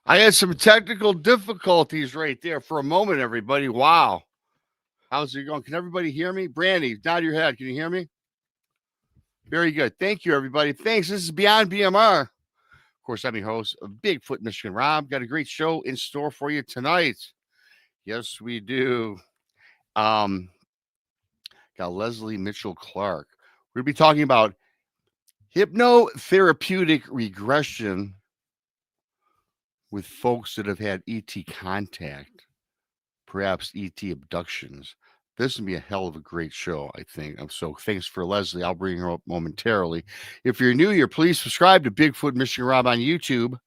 I had some technical difficulties right there for a moment, everybody. Wow. How's it going? Can everybody hear me? Brandi, nod your head. Can you hear me? Very good. Thank you, everybody. Thanks. This is Beyond BMR. Of course, I'm your host of Bigfoot, Michigan Rob. Got a great show in store for you tonight. Yes, we do. Um, got Lesley Mitchell-Clarke. We're going to be talking about hypnotherapeutic regression with folks that have had ET contact, perhaps ET abductions. This would be a hell of a great show, I think. So thanks for Lesley. I'll bring her up momentarily. If you're new here, please subscribe to Bigfoot Michigan Rob on YouTube,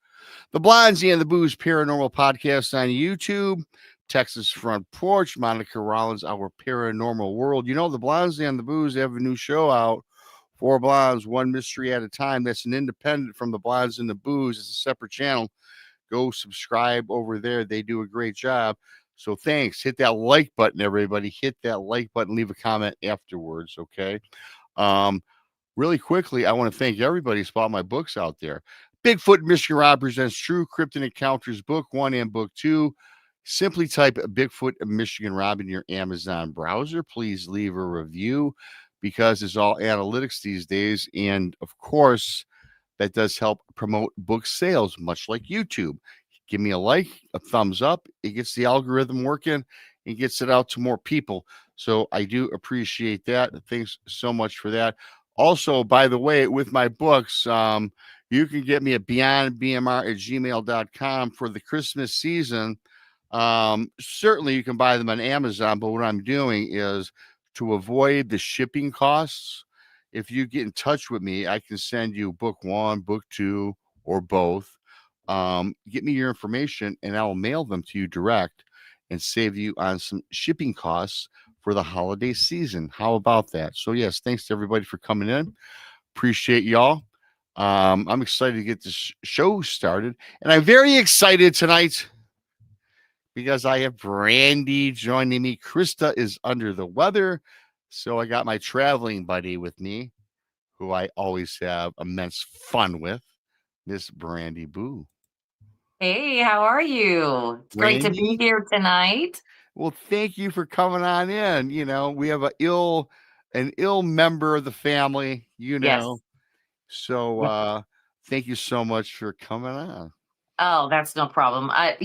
the Blondie and the Booze Paranormal Podcast on YouTube, Texas Front Porch, Monica Rollins, Our Paranormal World. You know, the Blondie and the Booze, they have a new show out. 4 Blondes, one mystery at a time. That's an independent from the Blondes and the Booze. It's a separate channel. Go subscribe over there. They do a great job. So thanks. Hit that like button, everybody. Hit that like button. Leave a comment afterwards, okay? Really quickly, I want to thank everybody who's bought my books out there. Bigfoot Michigan Rob presents True Cryptid Encounters Book 1 and Book 2. Simply type Bigfoot Michigan Rob in your Amazon browser. Please leave a review because it's all analytics these days. And, of course, that does help promote book sales, much like YouTube. Give me a like, a thumbs up. It gets the algorithm working and gets it out to more people. So I do appreciate that. Thanks so much for that. Also, by the way, with my books, you can get me at beyondbmr@gmail.com for the Christmas season. Certainly, you can buy them on Amazon, but what I'm doing is to avoid the shipping costs. If you get in touch with me, I can send you book 1, book 2, or both. Get me your information and I'll mail them to you direct and save you on some shipping costs for the holiday season. How about that? So, yes, thanks to everybody for coming in. Appreciate y'all. I'm excited to get this show started. And I'm very excited tonight because I have Brandi joining me. Krista is under the weather. So I got my traveling buddy with me, who I always have immense fun with, Miss Brandi Boo. Hey, how are you? It's great to be Brandi, here tonight. well, thank you for coming on in. You know, we have an ill member of the family, you know. Yes. So Yeah. thank you so much for coming on. Oh, that's no problem. I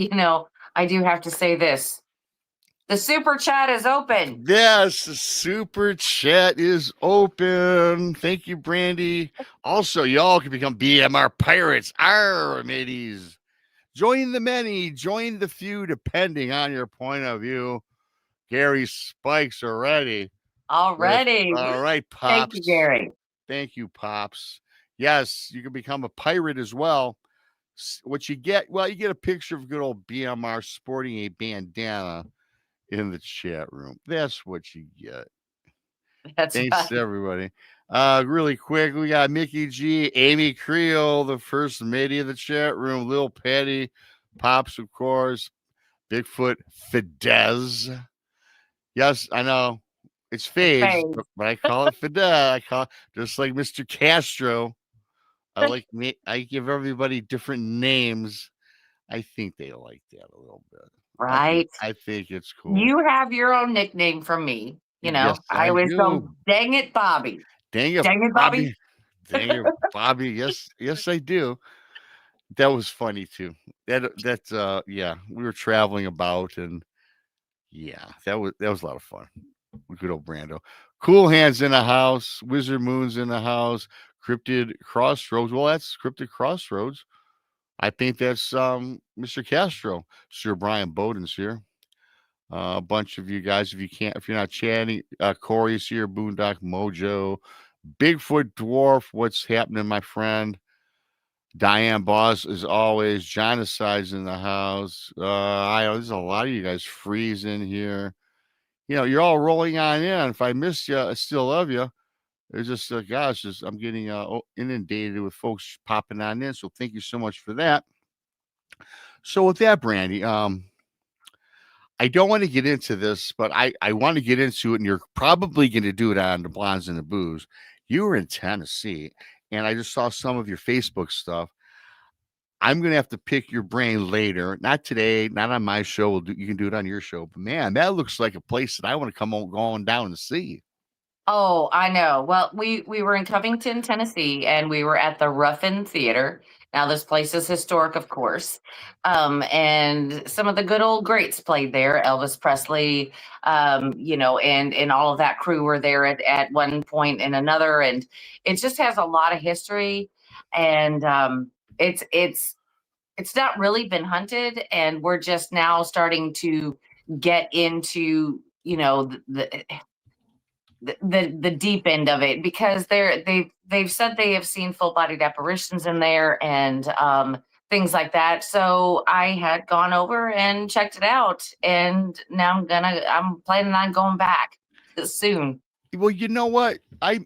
do have to say this. The super chat is open. Yes, the super chat is open. Thank you, Brandi. Also, y'all can become BMR pirates. Arr, mateys. Join the many, join the few, depending on your point of view. Gary Spikes already. With Already. all right, Thank you, Pops. Gary. Thank you, Pops. Yes, you can become a pirate as well. What you get, well, you get a picture of good old BMR sporting a bandana in the chat room. That's what you get. That's Thanks to right. everybody. Really quick, we got Mickey G, Amy Creel, the first matey of the chat room, Lil Patty, Pops, of course, Bigfoot Fidesz. Yes, I know. It's It's Fades, fake. but I call it Fidesz. I call it just like Mr. Castro. I give everybody different names. I think they like that a little bit. Right. I think it's cool. You have your own nickname from me. Yes, I I always do. go, dang it, Bobby. Dang it, Dang it, Bobby. Bobby. Dang it, Bobby. Yes, yes, I do. That was funny too. Yeah, we were traveling about and yeah, that was a lot of fun. Good old Brando. Cool Hands in the house, Wizard Moon's in the house, Cryptid Crossroads. Well, that's Cryptid Crossroads. I think that's Mr. Castro. Sir Brian Bowden's here. A bunch of you guys, if you're not chatting, Corey's here, Boondock Mojo, Bigfoot Dwarf, what's happening, my friend? Diane Boss, as always. Genocide's in the house. I know there's a lot of you guys freezing here. You know, you're all rolling on in. If I missed you, I still love you. There's just, gosh, I'm getting inundated with folks popping on in. So thank you so much for that. So with that, Brandi, I don't want to get into this, but I want to get into it, and you're probably going to do it on the Blondes and the Booze. You were in Tennessee, and I just saw some of your Facebook stuff. I'm gonna have to pick your brain later. Not today, not on my show. You can do it on your show. But man, that looks like a place that I want to come on going down and see. Oh, I know. Well, we were in Covington, Tennessee, and we were at the Ruffin Theater. Now, this place is historic, of course, and some of the good old greats played there. Elvis Presley, and all of that crew were there at one point and another, and it just has a lot of history, and it's not really been hunted, and we're just now starting to get into the deep end of it, because they've said they have seen full bodied apparitions in there, and things like that. So I had gone over and checked it out, and now I'm planning on going back soon. Well, you know what? I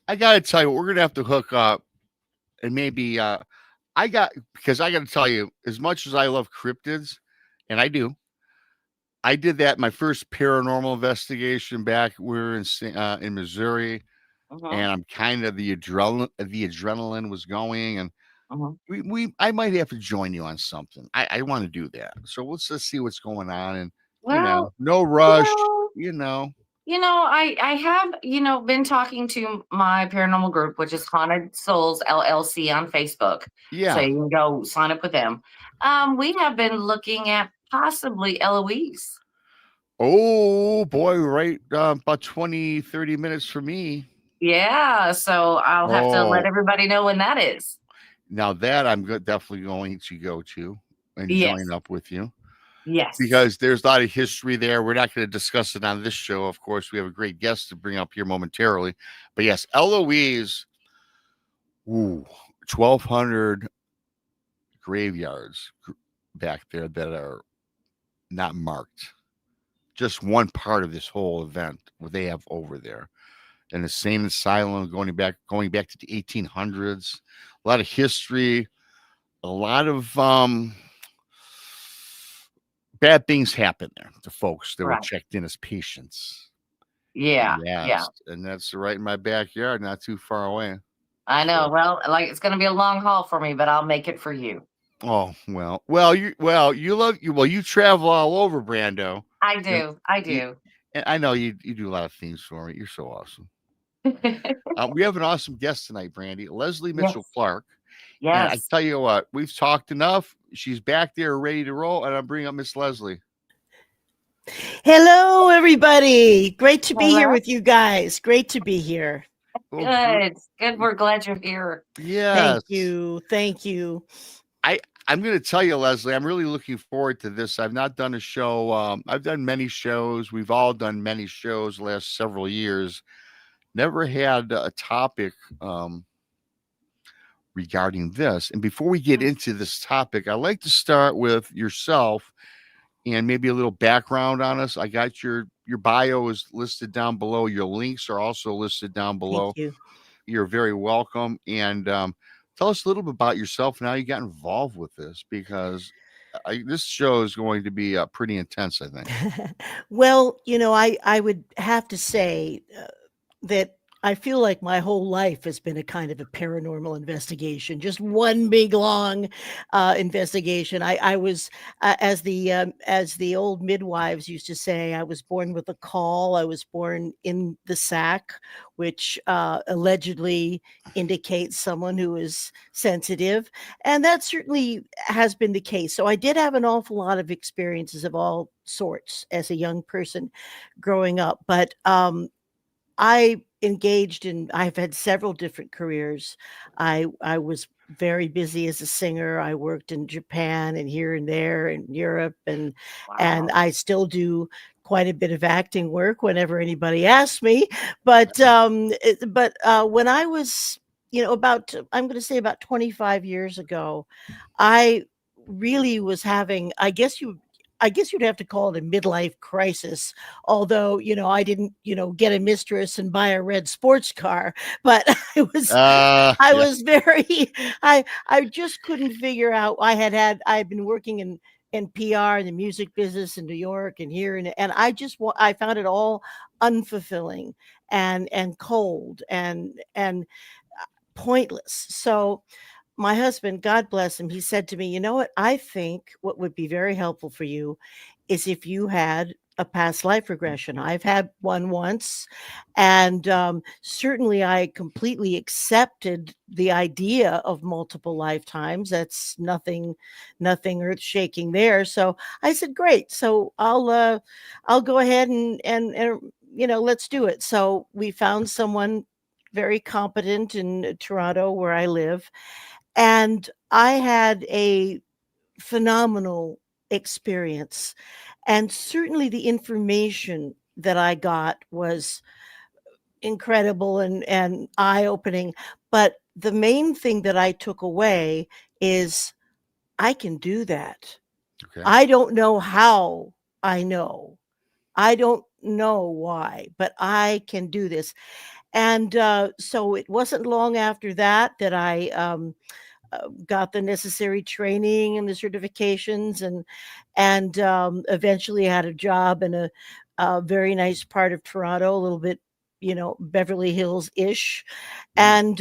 gotta tell you, we're gonna have to hook up, and maybe because I gotta tell you, as much as I love cryptids, and I do, I did that my first paranormal investigation back. We were in Missouri, Hmm. and I'm kind of the adrenaline was going, and Hmm. I might have to join you on something. I want to do that. So let's just see what's going on, and Well, no you rush. know, You know, I have, been talking to my paranormal group, which is Haunted Souls LLC on Facebook. So yeah. you can go sign up with them. We have been looking at possibly Eloise. Oh boy, right, about 20-30 minutes for me. Yeah, so I'll have to let Oh, everybody know when that is. now that definitely going to go to and join Yes. up with you, Yes. because there's a lot of history there. We're not going to discuss it on this show. Of course, we have a great guest to bring up here momentarily. But yes, Eloise, ooh, 1,200 graveyards back there that are not marked. Just one part of this whole event what they have over there. And the same asylum going back to the 1800s. A lot of history, a lot of bad things happen there to folks that were Right. checked in as patients. Yeah. Yeah. Yes, and that's right in my backyard, not too far away. I know. So, Well, like, it's going to be a long haul for me, but I'll make it for you. oh you travel all over, Brando. I You, do. I you, do. and I know you do a lot of things for me. You're so awesome. We have an awesome guest tonight, Brandi, Lesley Yes. Mitchell-Clarke. And I Yes. tell you what, we've talked enough. She's back there ready to roll, and I'm bringing up Miss Lesley. Hello, everybody. Great to be here Hello. with you guys. Great to be here. Well, Good. Good. We're glad you're here. Thank yes. you. Thank you. I I'm going to tell you, Lesley, I'm really looking forward to this. I've not done a show. I've done many shows. We've all done many shows the last several years. Never had a topic regarding this. And before we get into this topic, I'd like to start with yourself and maybe a little background on us. I got your bio is listed down below. Your links are also listed down Thank below. you. You're very welcome. And tell us a little bit about yourself and how you got involved with this, because this show is going to be pretty intense, I think. Well, I would have to say that I feel like my whole life has been a kind of a paranormal investigation, just one big long investigation. I was, as the old midwives used to say, I was born with a call. I was born in the sack, which allegedly indicates someone who is sensitive, and that certainly has been the case. So I did have an awful lot of experiences of all sorts as a young person growing up, but I've had several different careers. I was very busy as a singer. I worked in Japan and here and there in Europe, and Wow. I still do quite a bit of acting work whenever anybody asks me. When I was, about I'm going to say about 25 years ago, I really was having, I guess you'd have to call it a midlife crisis. Although, I didn't, get a mistress and buy a red sports car, but I was I Yeah. was very I just couldn't figure out. I've been working in PR in the music business in New York and here, and I found it all unfulfilling and cold and pointless. So my husband, God bless him, he said to me, you know what? I think what would be very helpful for you is if you had a past life regression. I've had one once, and certainly I completely accepted the idea of multiple lifetimes. That's nothing earth shaking there. So I said, great. So I'll go ahead and let's do it. So we found someone very competent in Toronto, where I live, and I had a phenomenal experience. And certainly the information that I got was incredible and eye-opening. But the main thing that I took away is I can do that. Okay. I don't know how I know. I don't know why, but I can do this. And so it wasn't long after that that I got the necessary training and the certifications, and eventually had a job in a very nice part of Toronto, a little bit, Beverly Hills ish, and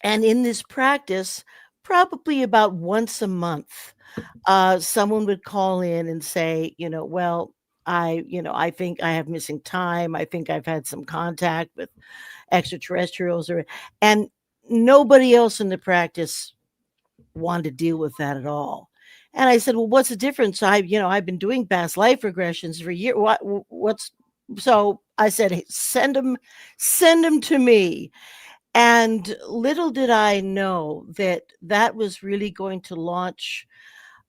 in this practice, probably about once a month, someone would call in and say, well, I think I have missing time. I think I've had some contact with extraterrestrials, and nobody else in the practice wanted to deal with that at all. And I said, well, what's the difference? I've been doing past life regressions for years. What's so I said, "Hey, send them to me." And little did I know that that was really going to launch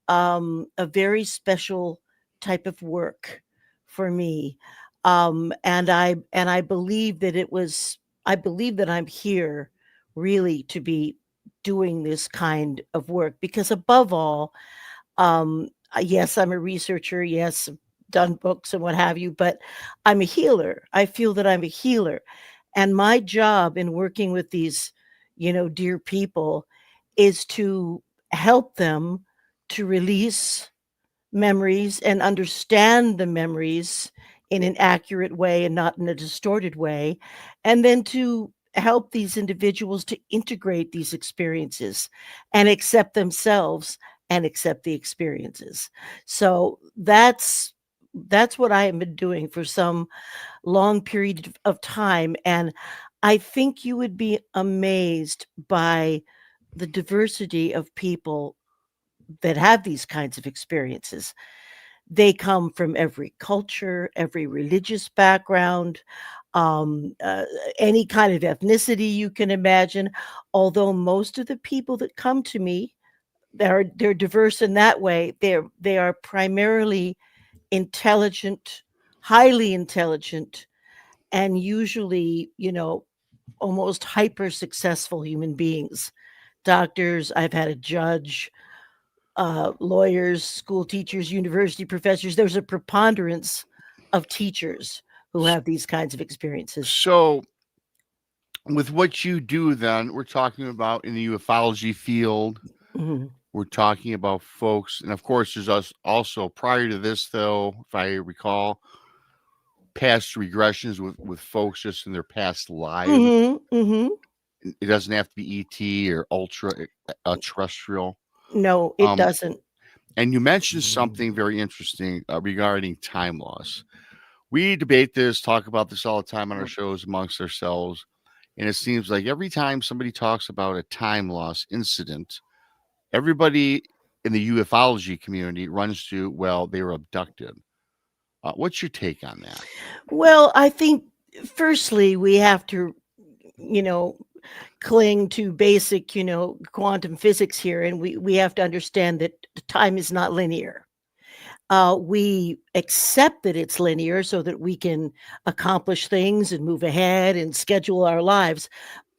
a very special type of work for me. And I believe that I believe that I'm here really to be doing this kind of work, because above all, yes, I'm a researcher. Yes, I've done books and what have you, but I'm a healer. I feel that I'm a healer. And my job in working with these, dear people, is to help them to release memories and understand the memories in an accurate way and not in a distorted way, and then to help these individuals to integrate these experiences and accept themselves and accept the experiences. So that's what I have been doing for some long period of time, and I think you would be amazed by the diversity of people that have these kinds of experiences. They come from every culture, every religious background, any kind of ethnicity you can imagine. Although most of the people that come to me, they're diverse in that way. They are primarily intelligent, highly intelligent, and usually, almost hyper successful human beings. Doctors, I've had a judge, lawyers, school teachers, university professors. There's a preponderance of teachers who have these kinds of experiences. So, with what you do, then we're talking about in the ufology field. Mhm. We're talking about folks, and of course, there's us also prior to this, though, if I recall, past regressions with folks just in their past lives. Mhm. Mhm. It doesn't have to be ET or ultra-terrestrial. No, it Um, doesn't. and you mentioned something very interesting regarding time loss. We debate this, talk about this all the time on our shows amongst ourselves. And it seems like every time somebody talks about a time loss incident, everybody in the ufology community runs to, well, they were abducted. What's your take on that? Well, I think firstly we have to, you know, cling to basic, quantum physics here, and we have to understand that time is not linear. We accept that it's linear so that we can accomplish things and move ahead and schedule our lives.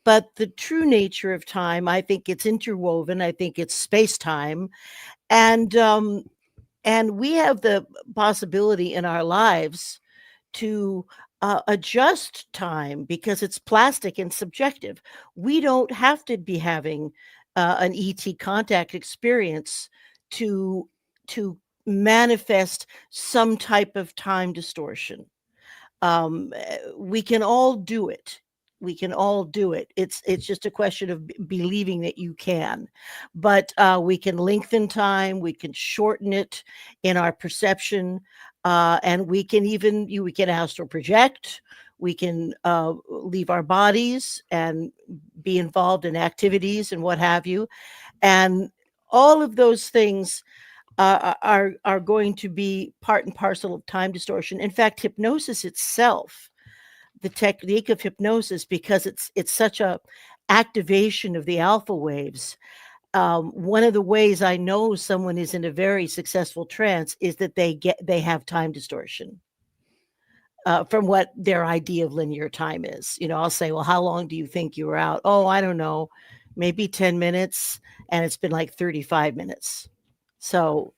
But the true nature of time, I think it's interwoven. I think it's space time, and we have the possibility in our lives to adjust time because it's plastic and subjective. We don't have to be having an ET contact experience to manifest some type of time distortion. We can all do it. all do it. It's just a question of believing that you can. But we can lengthen time, we can shorten it in our perception, and we can we can astral project. We can leave our bodies and be involved in activities and what have you, and all of those things are going to be part and parcel of time distortion. In fact, hypnosis itself, the technique of hypnosis, because it's such a activation of the alpha waves. One of the ways I know someone is in a very successful trance is that they have time distortion from what their idea of linear time is. I'll say, well, how long do you think you were out? Oh, I don't know, maybe 10 minutes, and it's been like 35 minutes. So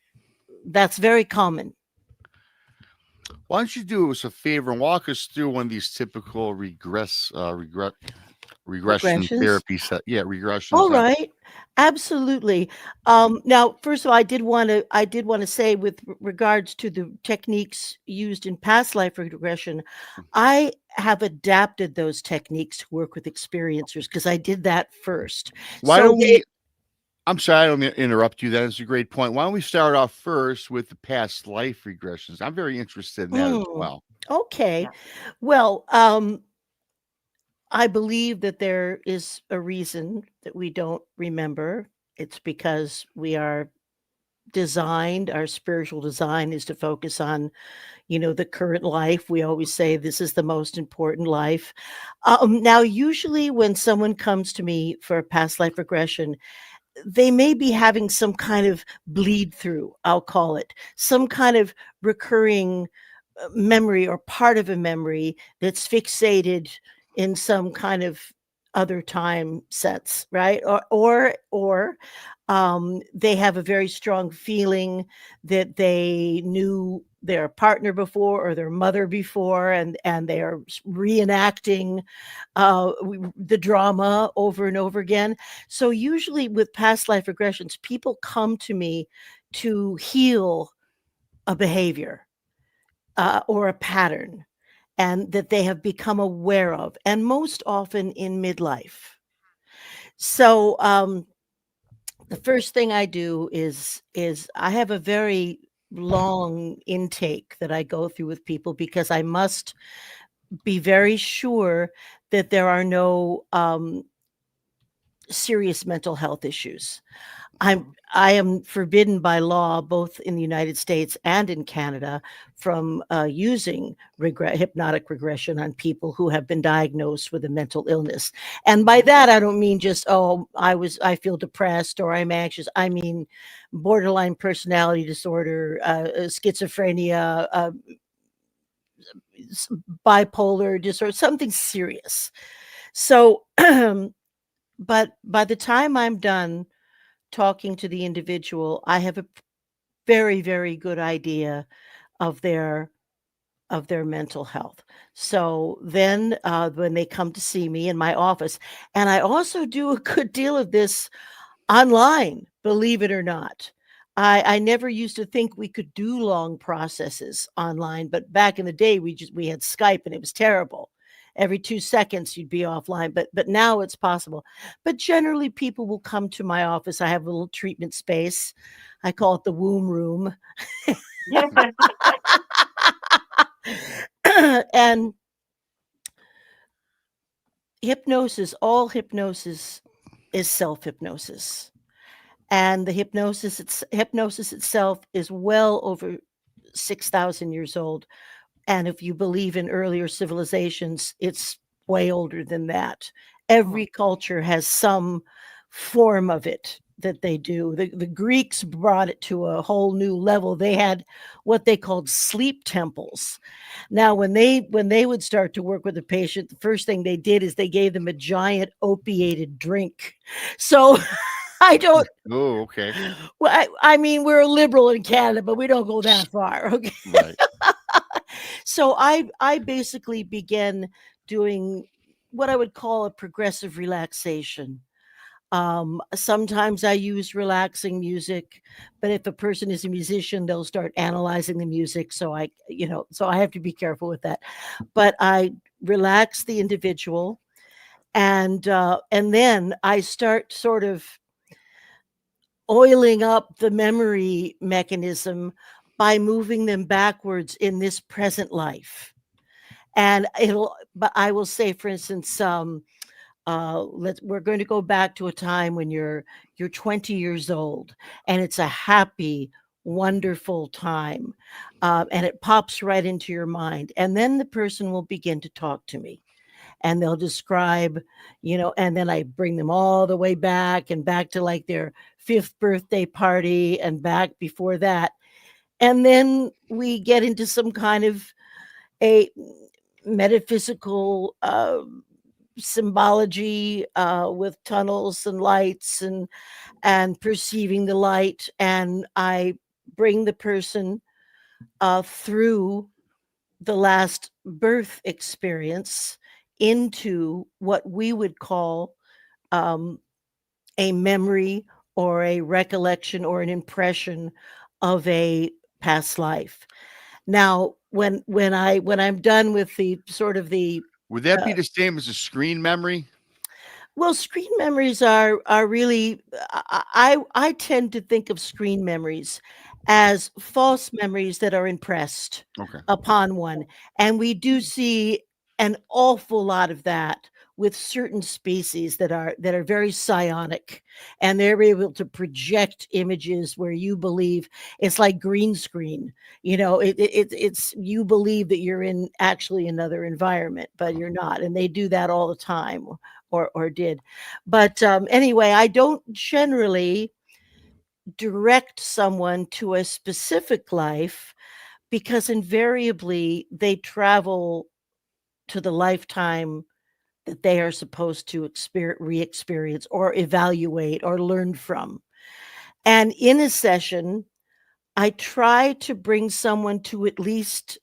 that's very common. Why don't you do us a favor and walk us through one of these typical regression Regressions? therapy regressions. All right. Absolutely. Now, first of all, I did want to say, with regards to the techniques used in past life regression, I have adapted those techniques to work with experiencers because I did that first. Why So don't we? I'm sorry, I don't mean to interrupt you. That is a great point. Why don't we start off first with the past life regressions? I'm very interested in that as well. Okay. Yeah. Well, I believe that there is a reason that we don't remember. It's because we are designed, our spiritual design is to focus on, the current life. We always say this is the most important life. Now, usually when someone comes to me for a past life regression, they may be having some kind of bleed through, I'll call it, some kind of recurring memory or part of a memory that's fixated in some kind of other time sense, right? Or they have a very strong feeling that they knew their partner before or their mother before, and they are reenacting the drama over and over again. So usually with past life regressions, people come to me to heal a behavior or a pattern, and that they have become aware of, and most often in midlife. So the first thing I do is I have a very long intake that I go through with people, because I must be very sure that there are no serious mental health issues. I am forbidden by law, both in the United States and in Canada, from using hypnotic regression on people who have been diagnosed with a mental illness. And by that, I don't mean just, I feel depressed or I'm anxious. I mean borderline personality disorder, schizophrenia, bipolar disorder, something serious. So, but by the time I'm done talking to the individual, I have a very, very good idea of their mental health. So then when they come to see me in my office, and I also do a good deal of this online, believe it or not. I never used to think we could do long processes online, but back in the day we had Skype and it was terrible. Every 2 seconds you'd be offline, but now it's possible. But generally people will come to my office. I have a little treatment space. I call it the womb room. And all hypnosis is self-hypnosis. And the hypnosis itself is well over 6,000 years old. And if you believe in earlier civilizations, it's way older than that. Every culture has some form of it that they do. The Greeks brought it to a whole new level. They had what they called sleep temples. Now, when they would start to work with a patient, the first thing they did is they gave them a giant opiated drink. So I don't. Oh, okay. Well, I mean, we're liberal in Canada, but we don't go that far. Okay. Right. So I basically began doing what I would call a progressive relaxation. Sometimes I use relaxing music, but if a person is a musician, they'll start analyzing the music. So I have to be careful with that. But I relax the individual. and then I start sort of oiling up the memory mechanism by moving them backwards in this present life. And but I will say, for instance, we're going to go back to a time when you're 20 years old, and it's a happy, wonderful time, and it pops right into your mind. And then the person will begin to talk to me, and they'll describe, and then I bring them all the way back and back to like their 5th birthday party and back before that. And then we get into some kind of a metaphysical symbology with tunnels and lights and perceiving the light, and I bring the person through the last birth experience into what we would call a memory or a recollection or an impression of a past life. Now, when I'm done with the sort of the Would that be the same as a screen memory? well, screen memories are really I tend to think of screen memories as false memories that are impressed Okay. upon one, and we do see an awful lot of that with certain species that are very psionic, and they're able to project images where you believe it's like green screen. It's you believe that you're in actually another environment, but you're not, and they do that all the time. Or did. But anyway, I don't generally direct someone to a specific life because invariably they travel to the lifetime that they are supposed to re-experience or evaluate or learn from. And in a session, I try to bring someone to at least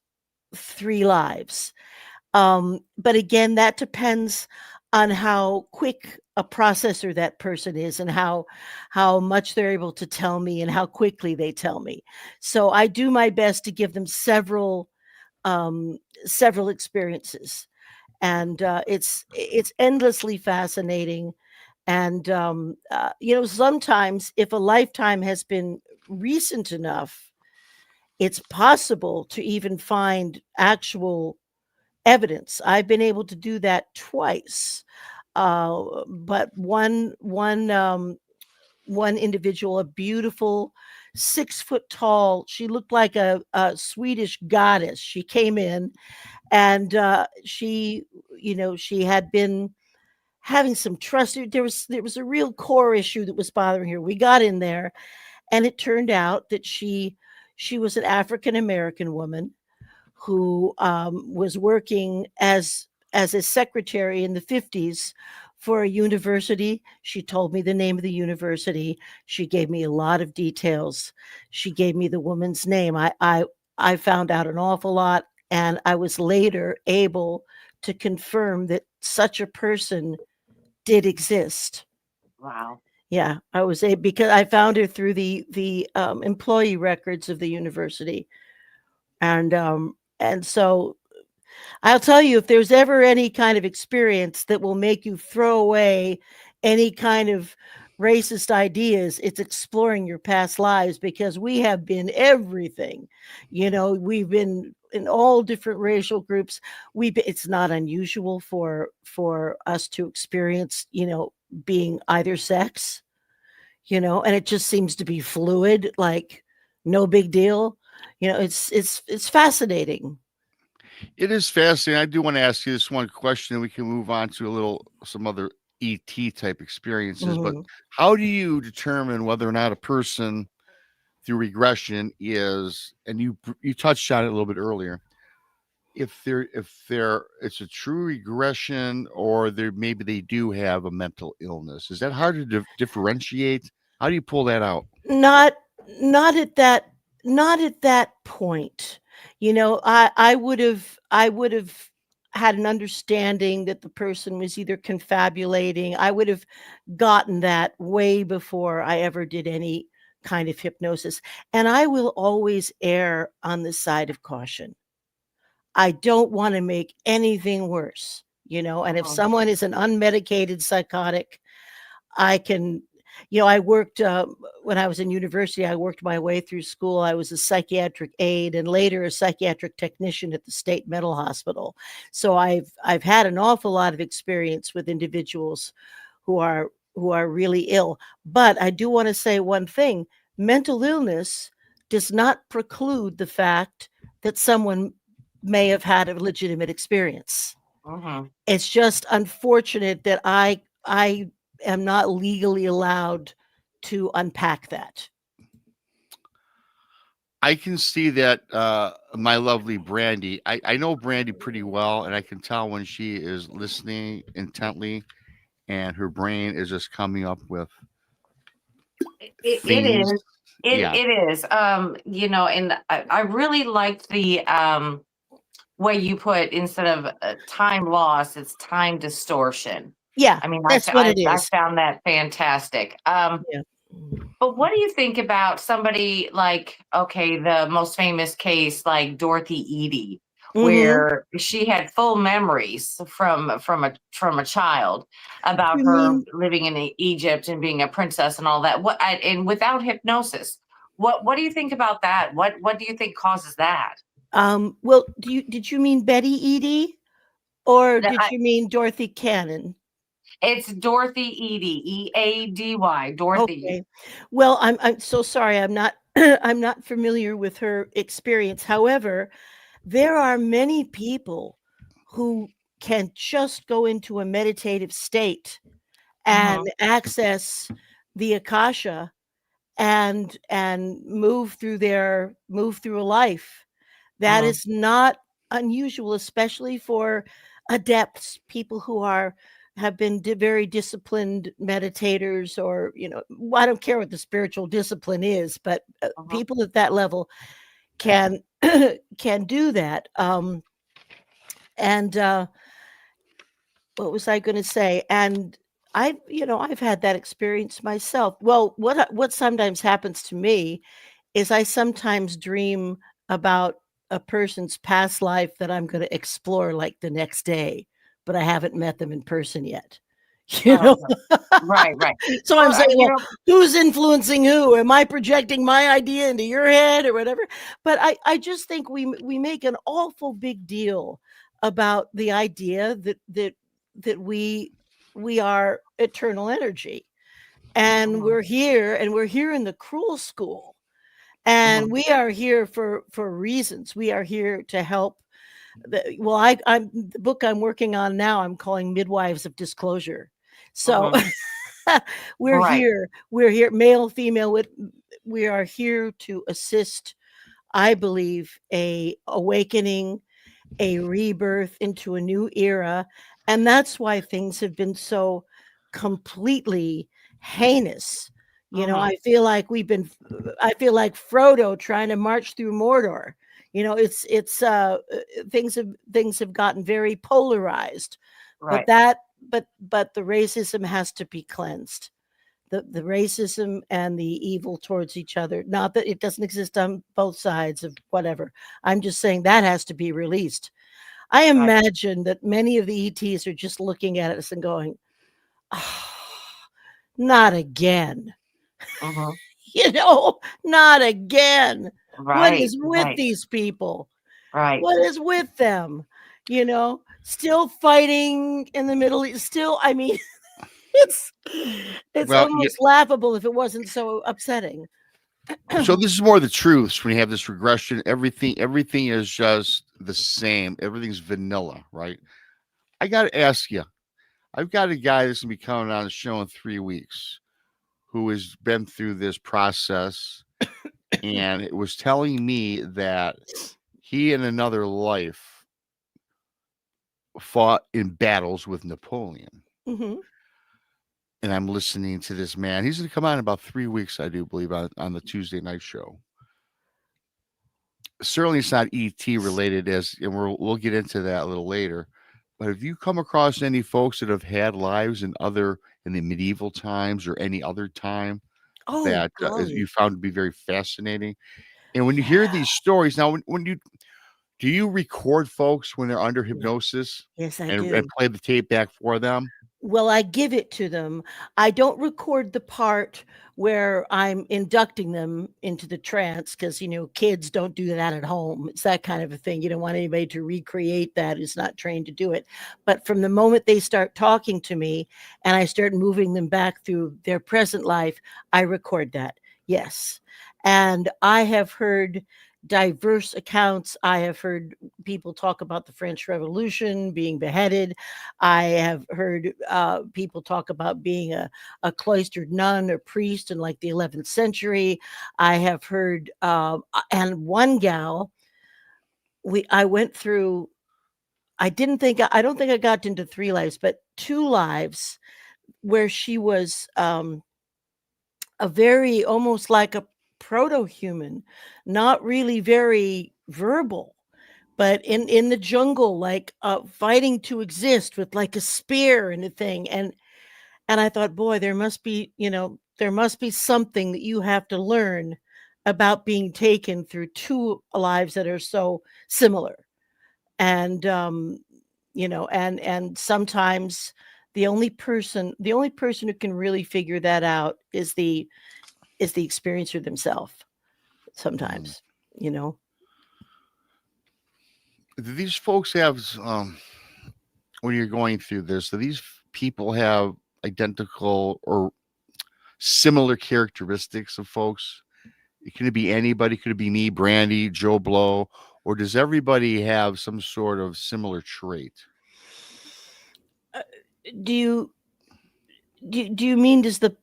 3 lives. But again, that depends on how quick a processor that person is and how much they're able to tell me and how quickly they tell me. So I do my best to give them several experiences, and it's endlessly fascinating. And sometimes if a lifetime has been recent enough, it's possible to even find actual evidence. I've been able to do that twice. But one individual, a beautiful 6 foot tall, she looked like a Swedish goddess. She came in, and she had been having some trust. There was a real core issue that was bothering her. We got in there, and it turned out that she was an African American woman who was working as a secretary in the 50s for a university. She told me the name of the university. She gave me a lot of details. She gave me the woman's name. I found out an awful lot, and I was later able to confirm that such a person did exist. Wow. Yeah, I was able, because I found her through the employee records of the university. And so I'll tell you, if there's ever any kind of experience that will make you throw away any kind of racist ideas, it's exploring your past lives, because we have been everything. We've been in all different racial groups. It's not unusual for us to experience, being either sex, and it just seems to be fluid, like no big deal. It's fascinating. It is fascinating. I do want to ask you this one question, and we can move on to some other ET type experiences. But Mhm. how do you determine whether or not a person through regression is, and you touched on it a little bit earlier, if it's a true regression, or maybe they do have a mental illness? Is that hard to differentiate? How do you pull that out? Not not at that point. I would have had an understanding that the person was either confabulating. I would have gotten that way before I ever did any kind of hypnosis. And I will always err on the side of caution. I don't want to make anything worse. And if Mhm. someone is an unmedicated psychotic, I can, I worked, when I was in university, I worked my way through school. I was a psychiatric aide and later a psychiatric technician at the state mental hospital. So I've had an awful lot of experience with individuals who are really ill. But I do want to say one thing: mental illness does not preclude the fact that someone may have had a legitimate experience. Mhm. It's just unfortunate that I am not legally allowed to unpack that. I can see that, my lovely Brandi. I know Brandi pretty well, and I can tell when she is listening intently, and her brain is just coming up with It things. is. Yeah, It is. And I really liked the way you put, instead of time loss, it's time distortion. Yeah, I mean, that's what it I is. found that fantastic. Yeah. But what do you think about somebody like, okay, the most famous case, like Dorothy Eady, Mhm. where she had full memories from a child about You her mean, living in Egypt and being a princess and all that. And without hypnosis, what do you think about that? What do you think causes that? well, did you mean Betty Eady or No, did you mean Dorothy Cannon? It's Dorothy Eady, Eady, Dorothy. Okay. Well, I'm so sorry. I'm not I'm not familiar with her experience. However, there are many people who can just go into a meditative state and Hmm. access the akasha and move through a life that Hmm. is not unusual, especially for adepts, people who have been very disciplined meditators, or I don't care what the spiritual discipline is, but Hmm. people at that level can can do that. And what was I going to say? And I've had that experience myself. Well, what sometimes happens to me is I sometimes dream about a person's past life that I'm going to explore like the next day, but I haven't met them in person yet. You Oh, know, right, right. so I'm Well, saying, well, who's influencing who? Am I projecting my idea into your head or whatever? But I just think we make an awful big deal about the idea that we are eternal energy, and Mhm, we're here in the cruel school, and mhm, we are here for reasons. We are here to help. I'm the book I'm working on now, I'm calling Midwives of Disclosure. So mhm. Right. we're here, male, female, we are here to assist, I believe, a awakening, a rebirth into a new era. And that's why things have been so completely heinous. Mhm. I feel like Frodo trying to march through Mordor. It's things have gotten very polarized, but Right. the racism has to be cleansed. The racism and the evil towards each other, not that it doesn't exist on both sides of whatever. I'm just saying that has to be released. I Right. imagine that many of the ETs are just looking at us and going, "Oh, not again." Mhm. Not again. What Right. is with Right. these people? Right. What is with them? Still fighting in the Middle East. Still, I mean, it's well, yeah. almost laughable if it wasn't so upsetting. So this is more the truth. When you have this regression, everything is just the same. Everything's vanilla, right? I got to ask you. I've got a guy that's gonna be coming on the show in 3 weeks who has been through this process, and it was telling me that he in another life fought in battles with Napoleon. Mhm. And I'm listening to this man. He's going to come on in about 3 weeks, I do believe, on the Tuesday night show. Certainly, it's not ET related, and we'll get into that a little later. But have you come across any folks that have had lives in the medieval times or any other time Oh, that you golly. found to be very fascinating? And when you hear Yeah. these stories, now when Do you record folks when they're under hypnosis Yes, I and do. play the tape back for them? Well, I give it to them. I don't record the part where I'm inducting them into the trance because, kids don't do that at home. It's that kind of a thing. You don't want anybody to recreate that who's not trained to do it. But from the moment they start talking to me and I start moving them back through their present life, I record that. Yes. And I have heard diverse accounts. I have heard people talk about the French Revolution, being beheaded. I have heard people talk about being a cloistered nun or priest in like the 11th century. I have heard, and one gal, I went through, I don't think I got into 3 lives, but 2 lives where she was a very, almost like a proto-human, not really very verbal, but in the jungle, like fighting to exist with like a spear and a thing. And I thought, boy, there must be something that you have to learn about being taken through 2 lives that are so similar. And and sometimes the only person who can really figure that out is the experiencer themselves sometimes, you know. Do these folks have, when you're going through this, do these people have identical or similar characteristics of folks? Can it be anybody? Could it be me, Brandi, Joe Blow, or does everybody have some sort of similar trait? Do you mean does the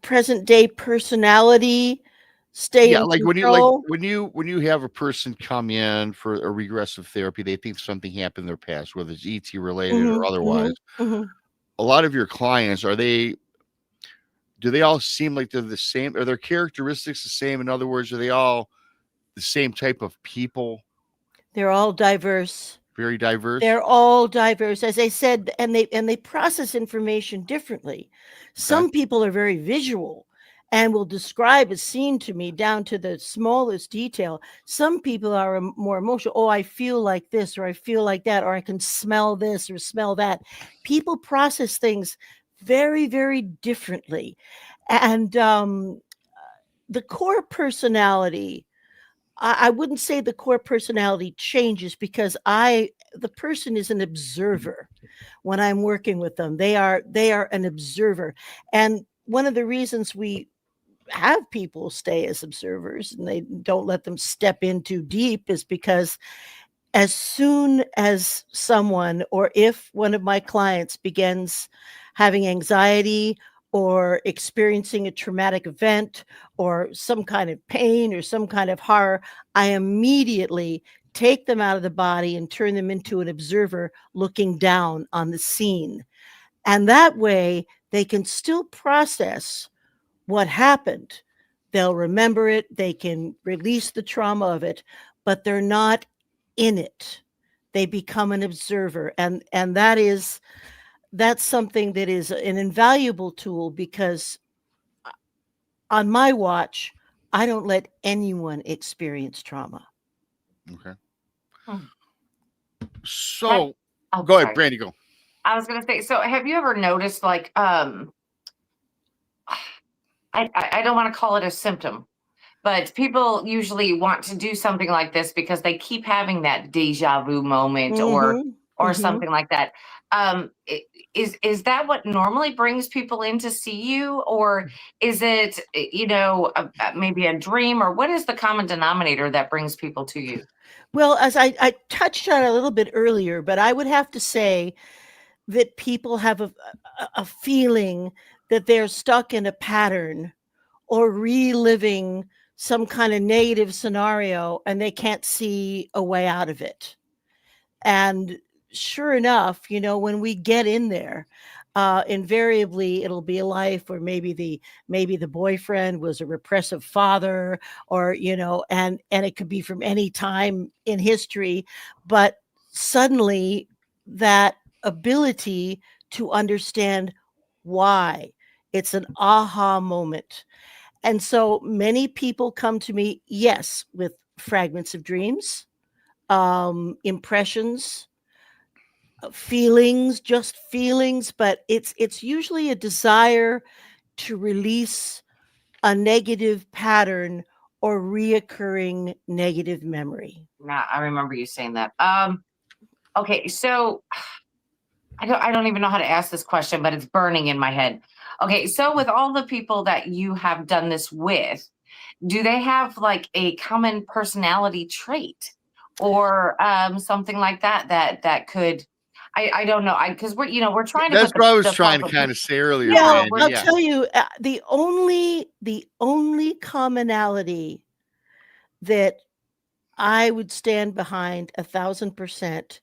present day personality stay Yeah, in like control? when you have a person come in for a regressive therapy, they think something happened in their past, whether it's ET related or Mhm, otherwise. mhm, mhm. A lot of your clients, do they all seem like they're the same? Are their characteristics the same? In other words, are they all the same type of people? They're all diverse. Very diverse? They're all diverse, as I said, and they process information differently. Okay. Some people are very visual and will describe a scene to me down to the smallest detail. Some people are more emotional. Oh, I feel like this, or I feel like that, or I can smell this or smell that. People process things very, very differently. And the core personality, I wouldn't say the core personality changes because the person is an observer when I'm working with them. They are an observer. And one of the reasons we have people stay as observers and they don't let them step in too deep is because as soon as someone, or if one of my clients begins having anxiety or experiencing a traumatic event or some kind of pain or some kind of horror, I immediately take them out of the body and turn them into an observer looking down on the scene. And that way they can still process what happened. They'll remember it, they can release the trauma of it, but they're not in it. They become an observer. And that's something that is an invaluable tool because on my watch, I don't let anyone experience trauma. Okay. Hmm. So Oh, go ahead, sorry. Brandi, go. I was gonna say, so have you ever noticed like I don't want to call it a symptom, but people usually want to do something like this because they keep having that deja vu moment Mhm. or Mhm. something like that. Is that what normally brings people in to see you, or is it maybe a dream, or what is the common denominator that brings people to you? Well, as I touched on a little bit earlier, but I would have to say that people have a feeling that they're stuck in a pattern or reliving some kind of negative scenario and they can't see a way out of it. And sure enough, when we get in there, invariably it'll be a life where maybe the boyfriend was a repressive father, or and it could be from any time in history, but suddenly that ability to understand why, it's an aha moment. And so many people come to me, yes, with fragments of dreams, impressions, feelings, just feelings, but it's usually a desire to release a negative pattern or reoccurring negative memory. Now I remember you saying that. Okay, so I don't even know how to ask this question, but it's burning in my head. Okay, so with all the people that you have done this with, do they have like a common personality trait or something like that could I don't know. Because we're trying to That's put what I was the trying to puzzle. kind of say earlier, Yeah, Well, Brandi. I'll Yeah. tell you, the only commonality that I would stand behind 1,000%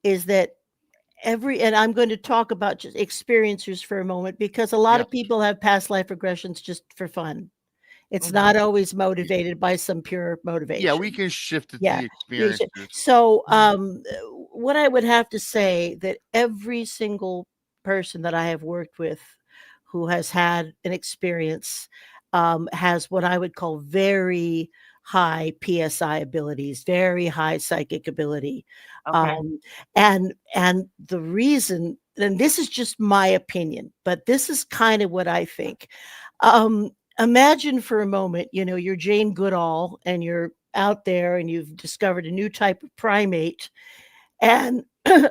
is that and I'm going to talk about just experiencers for a moment, because a lot Yeah. of people have past life regressions just for fun. It's Mhm. not always motivated by some pure Yeah, motivation. we can shift it to Yeah. the you should- experiences. So, Mhm. what I would have to say that every single person that I have worked with who has had an experience has what I would call very high PSI abilities, very high psychic ability. Okay. And the reason, and this is just my opinion, but this is kind of what I think. Imagine for a moment, you're Jane Goodall and you're out there and you've discovered a new type of primate, and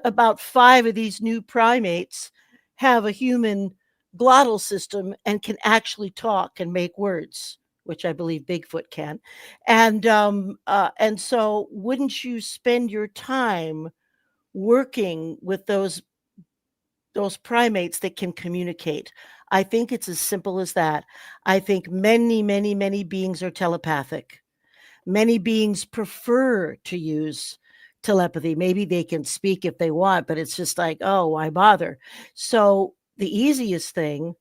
about 5 of these new primates have a human glottal system and can actually talk and make words, which I believe Bigfoot can. And so wouldn't you spend your time working with those primates that can communicate? I think it's as simple as that. I think many, many, many beings are telepathic. Many beings prefer to use telepathy. Maybe they can speak if they want, but it's just like, oh, why bother? So the easiest thing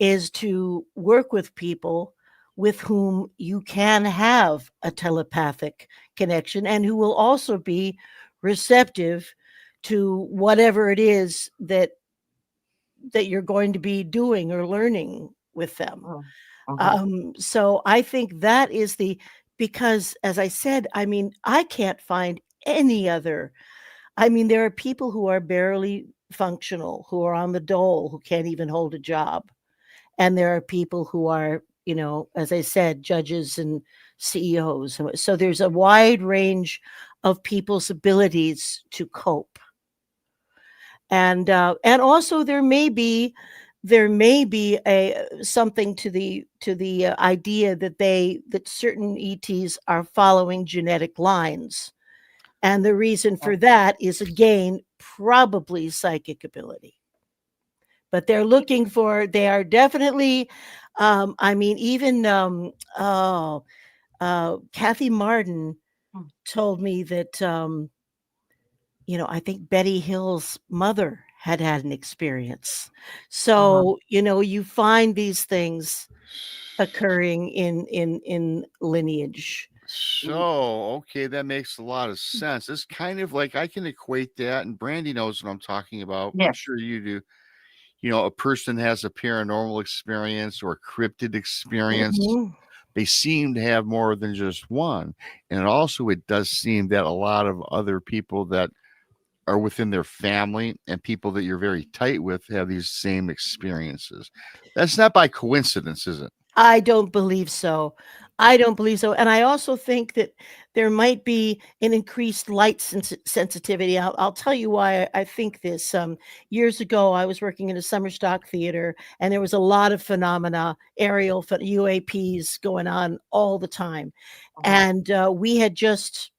is to work with people with whom you can have a telepathic connection and who will also be receptive to whatever it is that you're going to be doing or learning with them. So I think that is because, as I said, I mean, I can't find any other. I mean, there are people who are barely functional, who are on the dole, who can't even hold a job. And there are people who are, as I said, judges and CEOs. So there's a wide range of people's abilities to cope. And also there may be a something to the idea that certain ETs are following genetic lines, and the reason for that is, again, probably psychic ability. But they are definitely, I mean, even Kathy Martin told me that I think Betty Hill's mother had an experience. So, you find these things occurring in lineage. So, okay, that makes a lot of sense. It's kind of like I can equate that, and Brandi knows what I'm talking about. I'm Yes. sure you do. A person has a paranormal experience or a cryptid experience. Mhm. They seem to have more than just one. And also, it does seem that a lot of other people that are within their family and people that you're very tight with have these same experiences. That's not by coincidence, is it? I don't believe so. I don't believe so. And I also think that there might be an increased light sensitivity. I'll tell you why I think this. Years ago, I was working in a summer stock theater, and there was a lot of phenomena, aerial UAPs going on all the time. And we had just,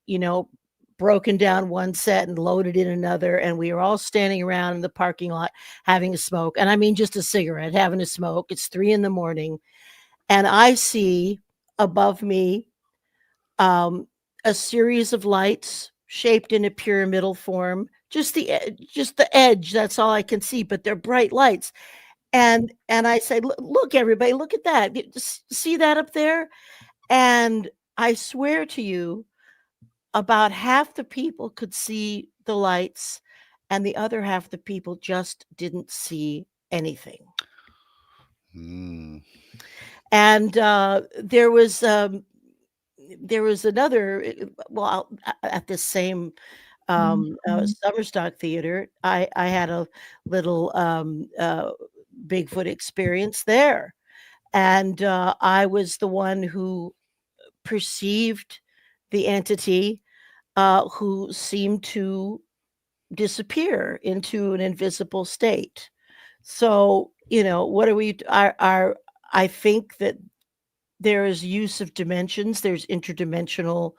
broken down one set and loaded in another. And we were all standing around in the parking lot having a smoke. And I mean, just a cigarette, having a smoke. It's 3 a.m. And I see above me a series of lights shaped in a pyramidal form. Just the edge. That's all I can see, but they're bright lights. And I say, look, everybody, look at that. See that up there? And I swear to you, about half the people could see the lights, and the other half the people just didn't see anything. Hmm. And there was there was another, at the same summer stock theater, I had a little Bigfoot experience there, and I was the one who perceived the entity, who seemed to disappear into an invisible state. So, what are we? I think that there is use of dimensions. There's interdimensional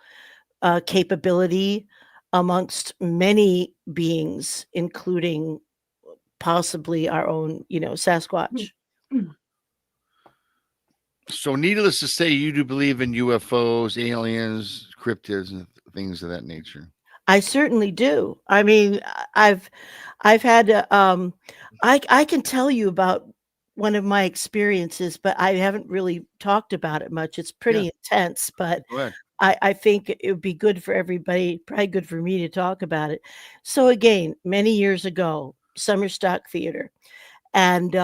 capability amongst many beings, including possibly our own, Sasquatch. So, needless to say, you do believe in UFOs, aliens, cryptids, and things of that nature. I certainly do. I mean, I've had I can tell you about one of my experiences, but I haven't really talked about it much. It's pretty intense, but Go ahead. I think it would be good for everybody, probably good for me to talk about it. So again, many years ago, summer stock theater, and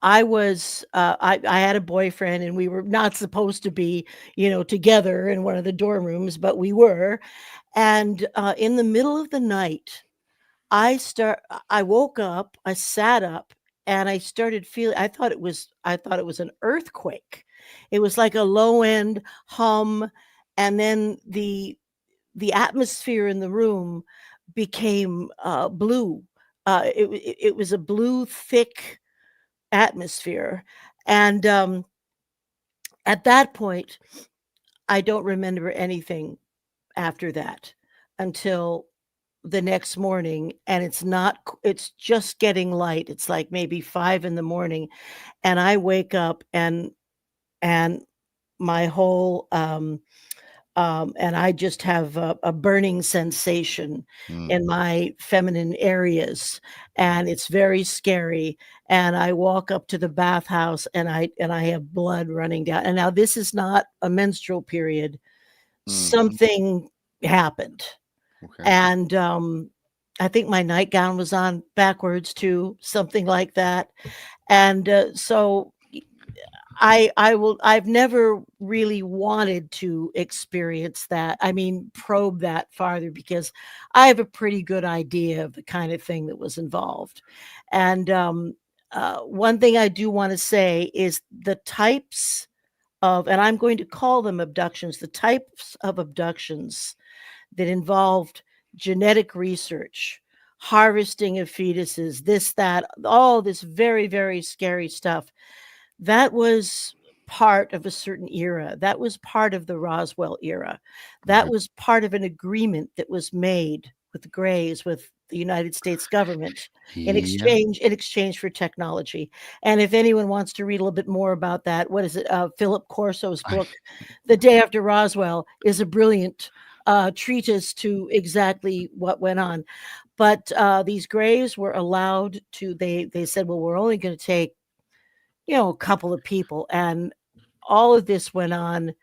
I was I had a boyfriend, and we were not supposed to be, together in one of the dorm rooms, but we were. And in the middle of the night, I woke up, I sat up, and I started feeling, I thought it was an earthquake. It was like a low end hum, and then the atmosphere in the room became blue. It was a blue, thick atmosphere. And at that point, I don't remember anything after that until the next morning. And it's just getting light. It's like maybe 5 in the morning. And I wake up, and my whole, and I just have a burning sensation in my feminine areas, and it's very scary. And I walk up to the bathhouse, and I have blood running down. And now this is not a menstrual period. Something happened, Okay. and I think my nightgown was on backwards too, something like that. And so I've never really wanted to experience that. I mean, probe that farther, because I have a pretty good idea of the kind of thing that was involved. And one thing I do want to say is the types of, and I'm going to call them abductions, the types of abductions that involved genetic research, harvesting of fetuses, this, that, all this very, very scary stuff. That was part of a certain era. That was part of the Roswell era. That Right. was part of an agreement that was made with the Greys, with the United States government, in Yeah. exchange for technology. And if anyone wants to read a little bit more about that, what is it? Philip Corso's book, The Day After Roswell, is a brilliant treatise to exactly what went on. But these Greys were allowed to. They said, well, we're only going to take, a couple of people, and all of this went on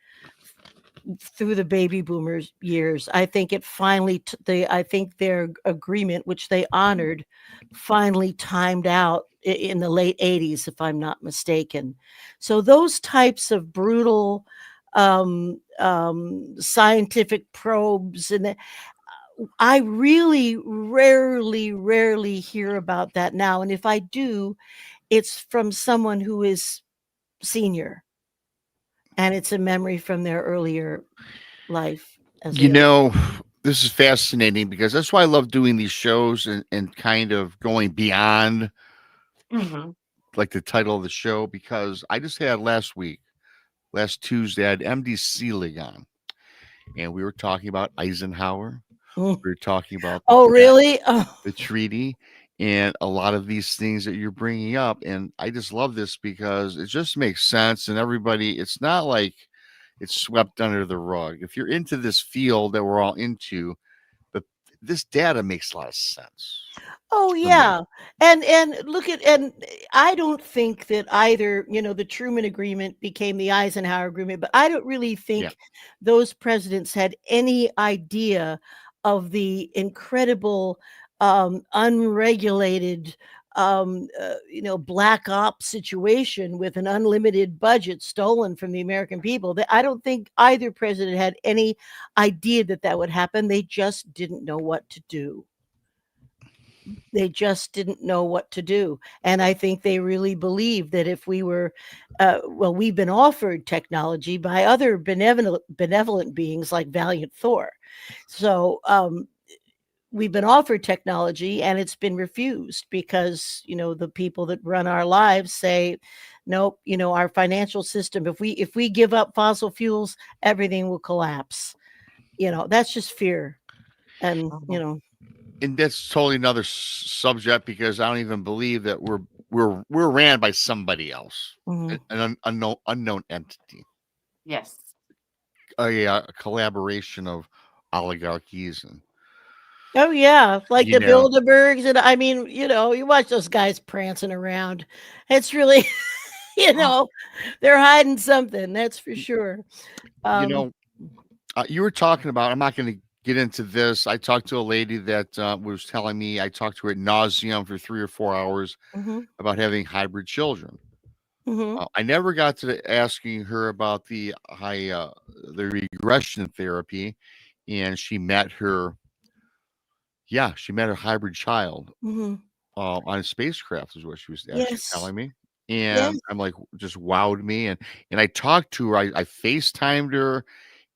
through the baby boomers years. I think it finally I think their agreement, which they honored, finally timed out in the late 80s, if I'm not mistaken. So those types of brutal scientific probes, and I really rarely hear about that now. And if I do, it's from someone who is senior, and it's a memory from their earlier life as a You young. know, this is fascinating because that's why I love doing these shows and kind of going beyond Mhm. like the title of the show, because I just had last Tuesday, I had MD Seelig on, and we were talking about Eisenhower. Mm. We were talking about Oh, really? Oh, the treaty and a lot of these things that you're bringing up. And I just love this because it just makes sense. And everybody, it's not like it's swept under the rug. If you're into this field that we're all into, but this data makes a lot of sense oh for me. yeah. And look at, and I don't think that either, the Truman Agreement became the Eisenhower Agreement, but I don't really Yeah. think those presidents had any idea of the incredible unregulated black ops situation with an unlimited budget stolen from the American people. I don't think either president had any idea that would happen. They just didn't know what to do. They just didn't know what to do. And I think they really believed that if we were, we've been offered technology by other benevolent beings like Valiant Thor. So we've been offered technology and it's been refused because, the people that run our lives say, nope, our financial system, if we give up fossil fuels, everything will collapse. That's just fear. And, And that's totally another subject, because I don't even believe that we're ran by somebody else, mhm. an unknown entity, Yes. a collaboration of oligarchies and Oh yeah, like you the know Bilderbergs, and I mean, you watch those guys prancing around. It's really, they're hiding something. That's for sure. you Um, know you were talking about. I'm not going to get into this. I talked to a lady that was telling me. I talked to her at nauseum for 3 or 4 hours mhm, about having hybrid children. mhm, I never got to asking her about the regression therapy, and she met her. Yeah, she met her hybrid child mhm. on a spacecraft, is what she was actually Yes, telling me, yes. and I'm like, just wowed me, and I talked to her. I FaceTimed her,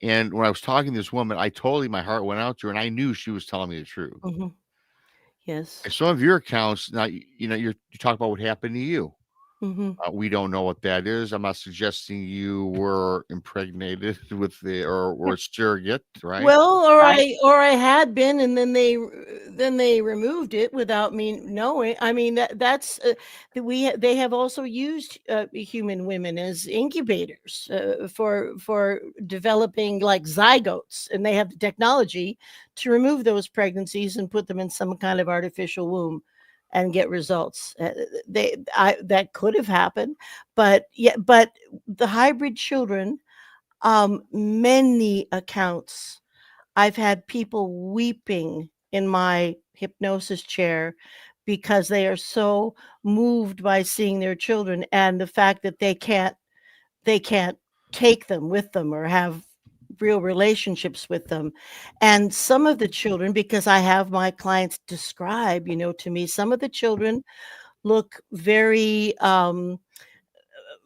and when I was talking to this woman, I totally my heart went out to her, and I knew she was telling me the truth. Mhm. Yes. And some of your accounts now, you talk about what happened to you. Mhm. We don't know what that is. I'm not suggesting you were impregnated with or a surrogate, right? Well, Right. or I had been, and then they removed it without me knowing. I mean, that's they have also used human women as incubators for developing like zygotes, and they have the technology to remove those pregnancies and put them in some kind of artificial womb and get results. That could have happened, but yeah, but the hybrid children, many accounts. I've had people weeping in my hypnosis chair because they are so moved by seeing their children and the fact that they can't take them with them or have real relationships with them. And some of the children, because I have my clients describe, to me, some of the children look very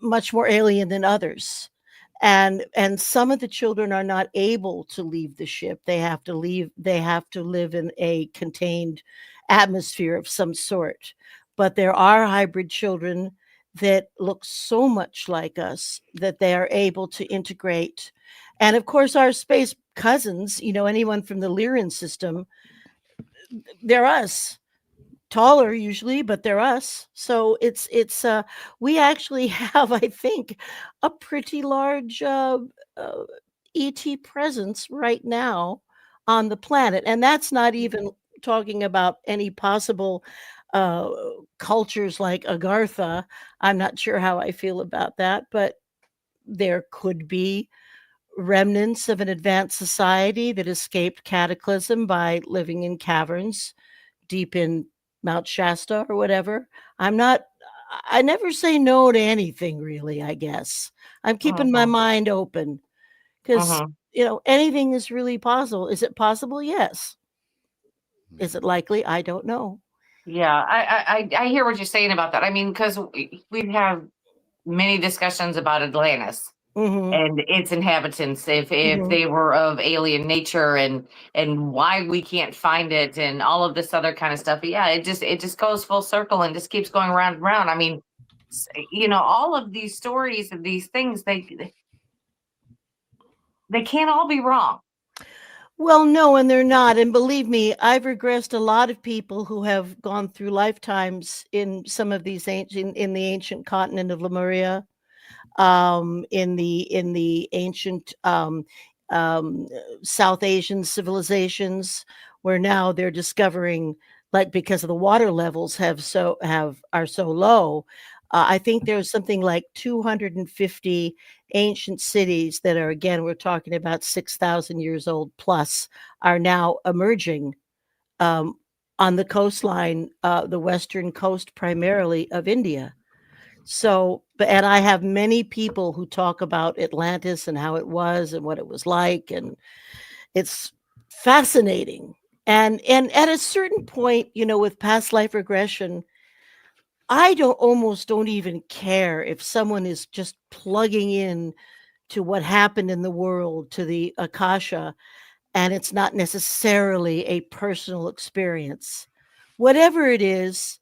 much more alien than others. And some of the children are not able to leave the ship. They have to live in a contained atmosphere of some sort. But there are hybrid children that look so much like us that they are able to integrate. And of course, our space cousins, anyone from the Lyran system, they're us, taller usually, but they're us. So it's we actually have, I think, a pretty large uh, ET presence right now on the planet, and that's not even talking about any possible uh, cultures like Agartha. I'm not sure how I feel about that, but there could be remnants of an advanced society that escaped cataclysm by living in caverns deep in Mount Shasta or whatever. I never say no to anything really, I guess. I'm keeping my Mhm. mind open because, Mhm. anything is really possible. Is it possible? Yes. Is it likely? I don't know. Yeah, I hear what you're saying about that. I mean, because we have many discussions about Atlantis Mhm. and its inhabitants, if Mhm. they were of alien nature, and why we can't find it, and all of this other kind of stuff. Yeah, it just goes full circle and just keeps going round and round. I mean, all of these stories of these things, they can't all be wrong. Well, no, and they're not. And believe me, I've regressed a lot of people who have gone through lifetimes in some of these in the ancient continent of Lemuria, in the ancient um, South Asian civilizations, where now they're discovering, like, because of the water levels are so low. I think there's something like 250 ancient cities that are, again, we're talking about 6,000 years old plus, are now emerging um, on the coastline, the western coast primarily of India. So, and I have many people who talk about Atlantis and how it was and what it was like, and it's fascinating. And at a certain point, with past life regression, I almost don't even care if someone is just plugging in to what happened in the world, to the Akasha, and it's not necessarily a personal experience. Whatever it is,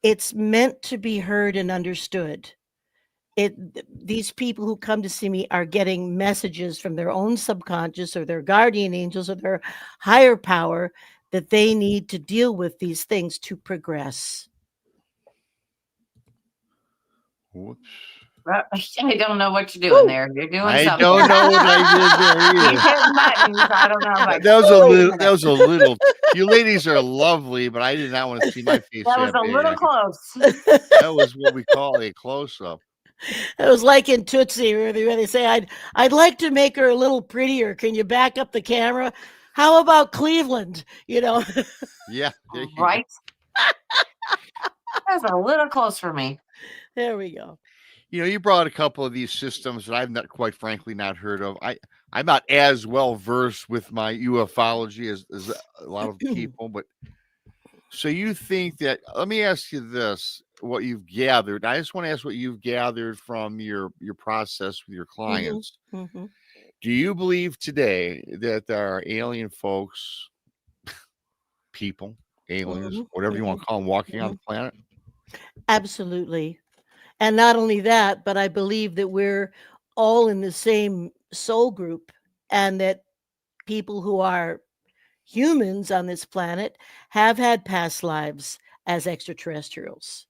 it's meant to be heard and understood. These people who come to see me are getting messages from their own subconscious or their guardian angels or their higher power that they need to deal with these things to progress. Whoops. I don't know what you're doing there. You're doing I something. don't know what I did there He's either. hitting buttons. I don't know. Like, That was a wait little. minute. That was a little. You ladies are lovely, but I did not want to see my face. That was that a little big. close. That was what we call a close-up. It was like in Tootsie where they say, I'd like to make her a little prettier. Can you back up the camera? How about Cleveland? Yeah. There you go. Right. That's a little close for me. There we go. You brought a couple of these systems that I've not, quite frankly, not heard of. I'm not as well versed with my ufology as a lot of people, but so you think that? Let me ask you this: what you've gathered? I just want to ask what you've gathered from your process with your clients. Mm-hmm. Do you believe today that there are alien folks, people, aliens, whatever you want to call them, walking on the planet? Absolutely. And not only that, but I believe that we're all in the same soul group, and that people who are humans on this planet have had past lives as extraterrestrials.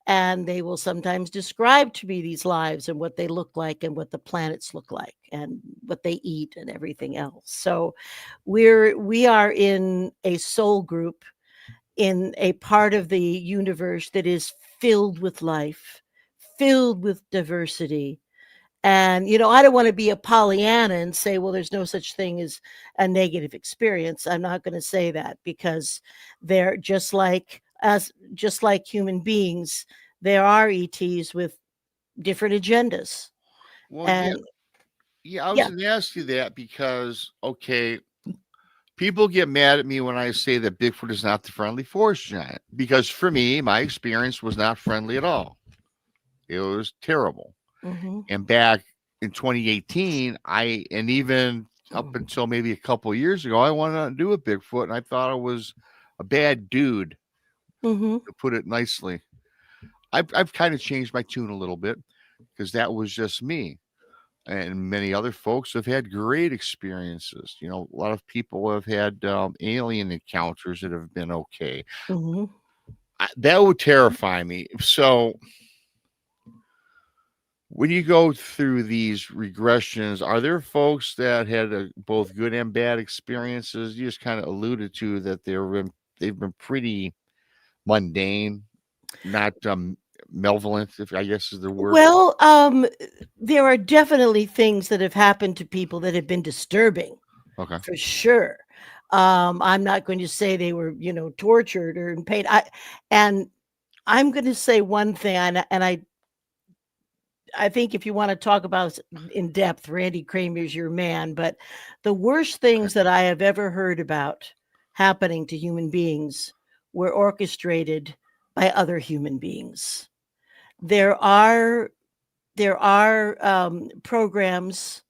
And they will sometimes describe to me these lives and what they look like and what the planets look like and what they eat and everything else. So we are in a soul group, in a part of the universe that is filled with life, filled with diversity. And, I don't want to be a Pollyanna and say, well, there's no such thing as a negative experience. I'm not going to say that, because they're just like human beings. There are ETs with different agendas. Well, And yeah. I was going to ask you that because, okay, people get mad at me when I say that Bigfoot is not the friendly forest giant, because for me, my experience was not friendly at all. It was terrible. And back in 2018, and even up until maybe a couple of years ago, I wanted to do a Bigfoot, and I thought it was a bad dude, to put it nicely. I've kind of changed my tune a little bit, because that was just me. And many other folks have had great experiences. A lot of people have had alien encounters that have been okay. That would terrify me. So when you go through these regressions, are there folks that had both good and bad experiences? You just kind of alluded to that they've been pretty mundane, not malevolent, if I guess is the word. Well, there are definitely things that have happened to people that have been disturbing. Okay. For sure. I'm not going to say they were, tortured or in pain. And I'm going to say one thing, and I think if you want to talk about in depth, Randy Kramer's your man. But the worst things that I have ever heard about happening to human beings were orchestrated by other human beings. There are programs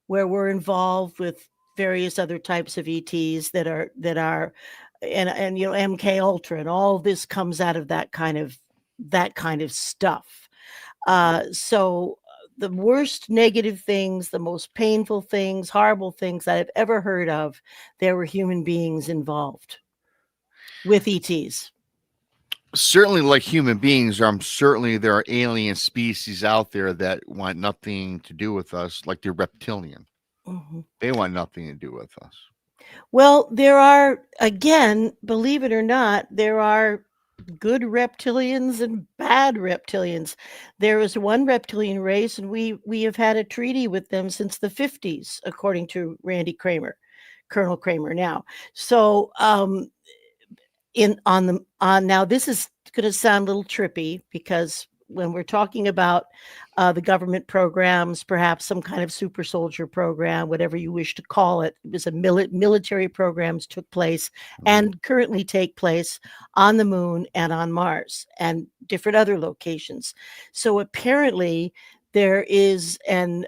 where we're involved with various other types of ETs that are and MK Ultra, and all this comes out of that kind of stuff. So the worst negative things, the most painful things, horrible things that I've ever heard of, there were human beings involved with ETs. Certainly, like human beings, certainly there are alien species out there that want nothing to do with us, like the reptilian. They want nothing to do with us. Well, there are, again, believe it or not, there are good reptilians and bad reptilians. There is one reptilian race, and we have had a treaty with them since the 50s, according to Randy Kramer, Colonel Kramer now. So now this is going to sound a little trippy, because when we're talking about the government programs, perhaps some kind of super soldier program, whatever you wish to call it, it was a military programs took place and currently take place on the moon and on Mars and different other locations. So apparently there is an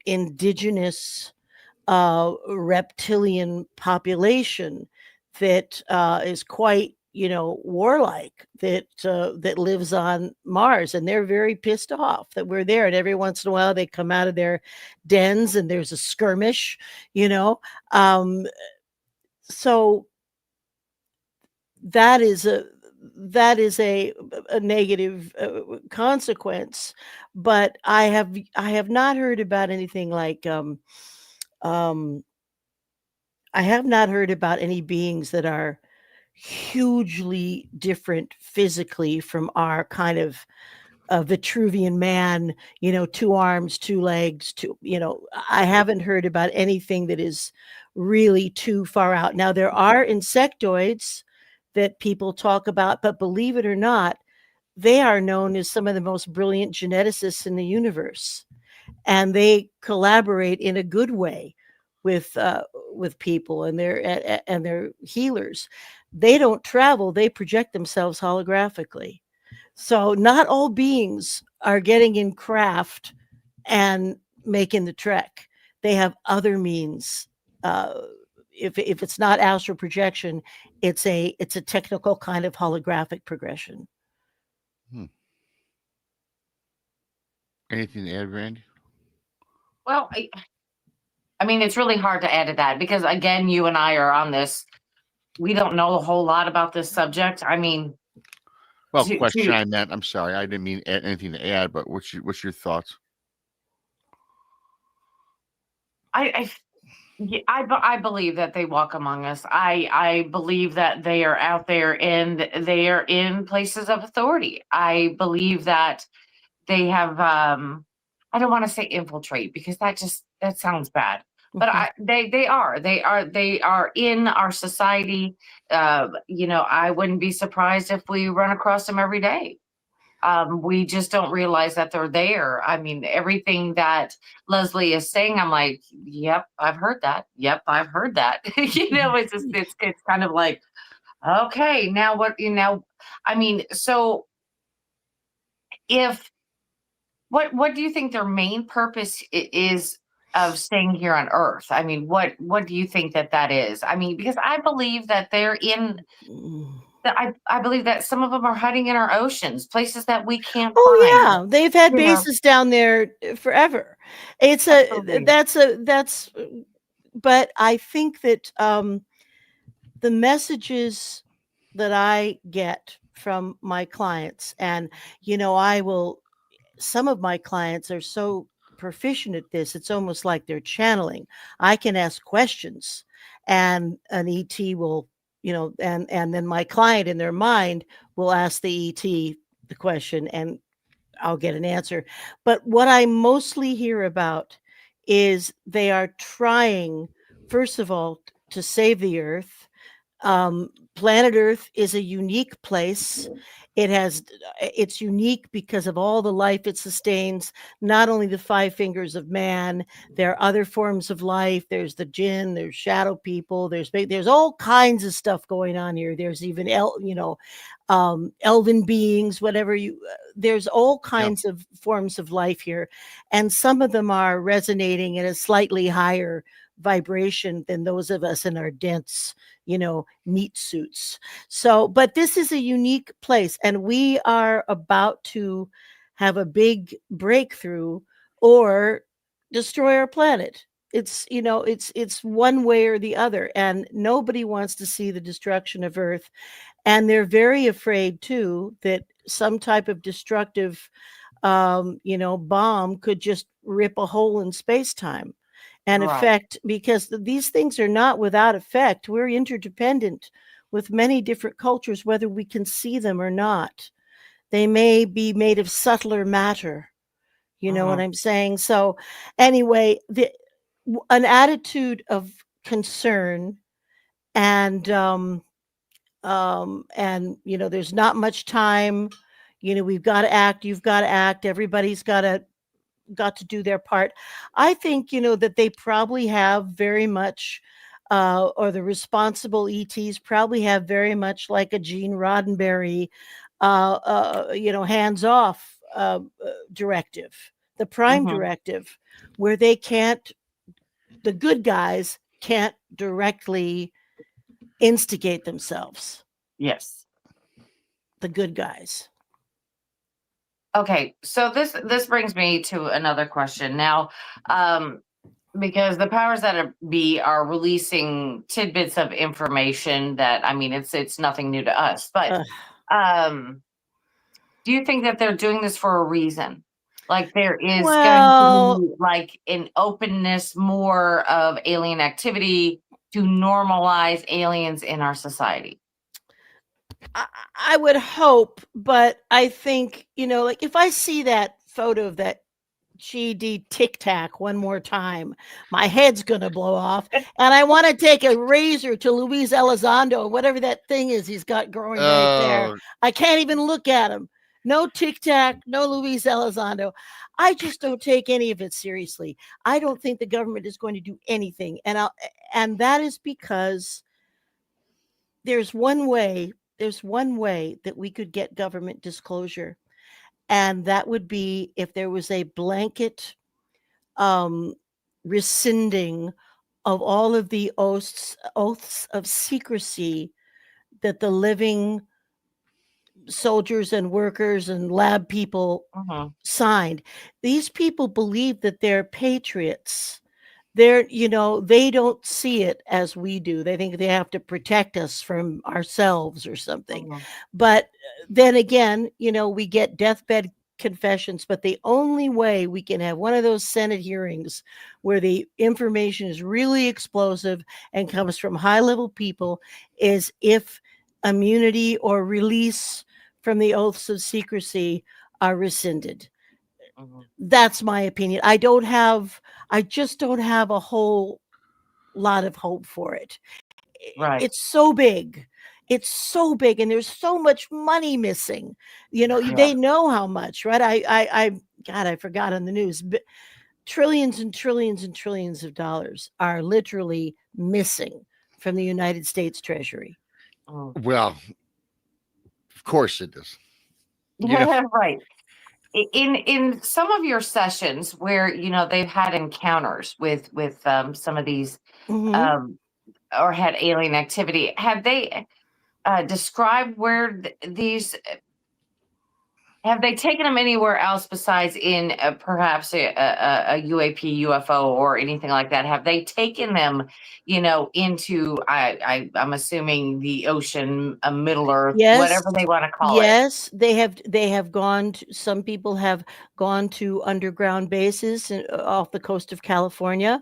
indigenous reptilian population that is quite, warlike, that lives on Mars, and they're very pissed off that we're there. And every once in a while, they come out of their dens, and there's a skirmish. So that is a negative consequence. But I have not heard about anything like I have not heard about any beings that are hugely different physically from our kind of Vitruvian man, 2 arms, 2 legs, I haven't heard about anything that is really too far out. Now, there are insectoids that people talk about, but believe it or not, they are known as some of the most brilliant geneticists in the universe, and they collaborate in a good way with people, and they're healers. They don't travel; they project themselves holographically. So not all beings are getting in craft and making the trek. They have other means. If it's not astral projection, it's a technical kind of holographic progression. Anything to add, Brandi? Well, I mean, it's really hard to add to that because, again, you and I are on this. We don't know a whole lot about this subject. I mean, Well, question I meant. I'm sorry, I didn't mean anything to add. But what's your thoughts? I believe that they walk among us. I believe that they are out there and they are in places of authority. I believe that they have I don't want to say infiltrate because that sounds bad. But they are in our society. I wouldn't be surprised if we run across them every day. We just don't realize that they're there. I mean, everything that Lesley is saying, I'm like, yep, I've heard that. Yep, I've heard that. It's kind of like, okay, now what, I mean, so what do you think their main purpose is of staying here on Earth? I mean, what do you think that is? I mean, because I believe that they're in I believe that some of them are hiding in our oceans, places that we can't find. Yeah, they've had bases down there forever. But I think that the messages that I get from my clients, and some of my clients are so proficient at this, it's almost like they're channeling. I can ask questions, and an ET will, and then my client in their mind will ask the ET the question, and I'll get an answer. But what I mostly hear about is they are trying, first of all, to save the Earth. Planet Earth is a unique place. It's unique because of all the life it sustains, not only the 5 fingers of man. There are other forms of life. There's the jinn, there's shadow people, there's all kinds of stuff going on here. There's even elven beings, there's all kinds of forms of life here, and some of them are resonating at a slightly higher vibration than those of us in our dense meat suits. So, but this is a unique place, and we are about to have a big breakthrough or destroy our planet. It's one way or the other, and nobody wants to see the destruction of Earth. And they're very afraid too that some type of destructive bomb could just rip a hole in space-time and affect, because these things are not without effect. We're interdependent with many different cultures, whether we can see them or not. They may be made of subtler matter. You know what I'm saying? So anyway, an attitude of concern and And there's not much time. We've got to act, you've got to act, everybody's got to do their part. I think that they probably have very much or the responsible ETs probably have very much like a Gene Roddenberry hands off directive, the prime directive, where the good guys can't directly instigate themselves. Yes. The good guys. Okay, so this brings me to another question now, because the powers that be are releasing tidbits of information that, I mean, it's nothing new to us, but do you think that they're doing this for a reason? Like there is going to be like an openness, more of alien activity to normalize aliens in our society? I would hope, but I think, like if I see that photo of that GD Tic Tac one more time, my head's going to blow off. And I want to take a razor to Luis Elizondo, whatever that thing is he's got growing right there. I can't even look at him. No Tic Tac, no Luis Elizondo. I just don't take any of it seriously. I don't think the government is going to do anything. And that is because there's one way that we could get government disclosure. And that would be if there was a blanket rescinding of all of the oaths of secrecy that the living soldiers and workers and lab people signed. These people believe that they're patriots. They don't see it as we do. They think they have to protect us from ourselves or something. But then again, we get deathbed confessions, but the only way we can have one of those Senate hearings where the information is really explosive and comes from high-level people is if immunity or release from the oaths of secrecy are rescinded. That's my opinion. I just don't have a whole lot of hope for it. Right. It's so big. And there's so much money missing. They know how much, right? I forgot on the news, but trillions and trillions and trillions of dollars are literally missing from the United States Treasury. Well, of course it is. Right. In some of your sessions where they've had encounters with some of these or had alien activity, have they described where these have they taken them anywhere else besides in perhaps a UAP, UFO, or anything like that? Have they taken them, into I'm assuming the ocean, Middle Earth, whatever they want to call it? Yes, they have gone to, some people have gone to underground bases off the coast of California.